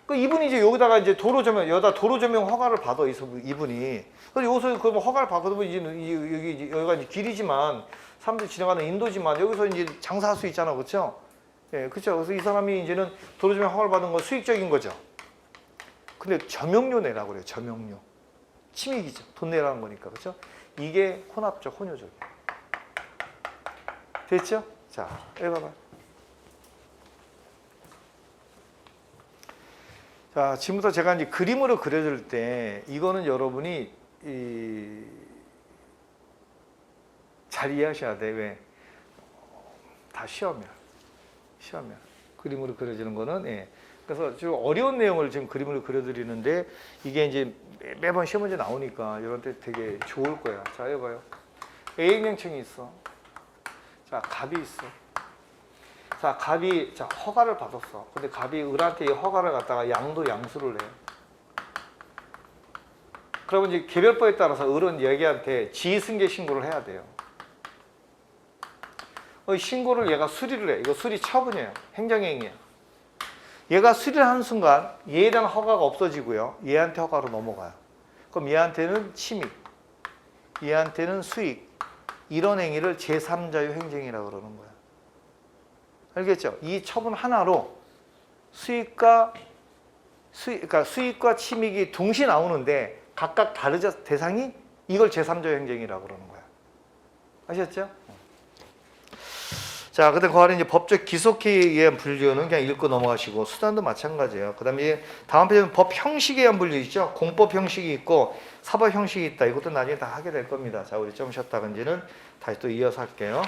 그 이분이 이제 여기다가 이제 도로 조명 허가를 받아 이분이. 그래서 여기서 그러면 허가를 받거든. 여기가 이제 길이지만 사람들이 지나가는 인도지만 여기서 이제 장사할 수 있잖아, 그렇죠? 예, 그렇죠. 그래서 이 사람이 이제는 도로 조명 허가를 받은 건 수익적인 거죠. 근데 점용료 내라고 그래요. 점용료. 침익이죠. 돈 내라는 거니까, 그렇죠? 이게 혼합적, 혼효적이에요. 됐죠? 자, 읽어봐. 자, 지금부터 제가 이제 그림으로 그려줄 때 이거는 여러분이 잘 이해하셔야 돼. 왜? 다 시험이야. 그림으로 그려지는 거는 예. 그래서 좀 어려운 내용을 지금 그림으로 그려드리는데 이게 이제 매번 시험 문제 나오니까 이런 때 되게 좋을 거야. 자, 해봐요. A행정청이 있어. 자, 갑이 있어. 자, 갑이 허가를 받았어. 근데 갑이 을한테 이 허가를 갖다가 양수를 해. 그러면 이제 개별법에 따라서 을은 얘기한테 지승계 신고를 해야 돼요. 신고를 얘가 수리를 해. 이거 수리 처분이에요. 행정행위야. 얘가 수리를 하는 순간 얘에 대한 허가가 없어지고요. 얘한테 허가로 넘어가요. 그럼 얘한테는 침입, 얘한테는 수익. 이런 행위를 제3자유 행정이라고 그러는 거야. 알겠죠? 이 처분 하나로 수익과 그러니까 수익과 침익이 동시에 나오는데 각각 다르죠. 대상이 이걸 제3조 행정이라고 그러는 거야. 아셨죠? 자, 그다음 그 아래 이제 법적 기속회의에 의한 분류는 그냥 읽고 넘어가시고 수단도 마찬가지예요. 그다음에 다음 페이지는 법 형식에 의한 분류 있죠. 공법 형식이 있고 사법 형식이 있다. 이것도 나중에 다 하게 될 겁니다. 자, 우리 좀 쉬었다가 이제는 다시 또 이어서 할게요.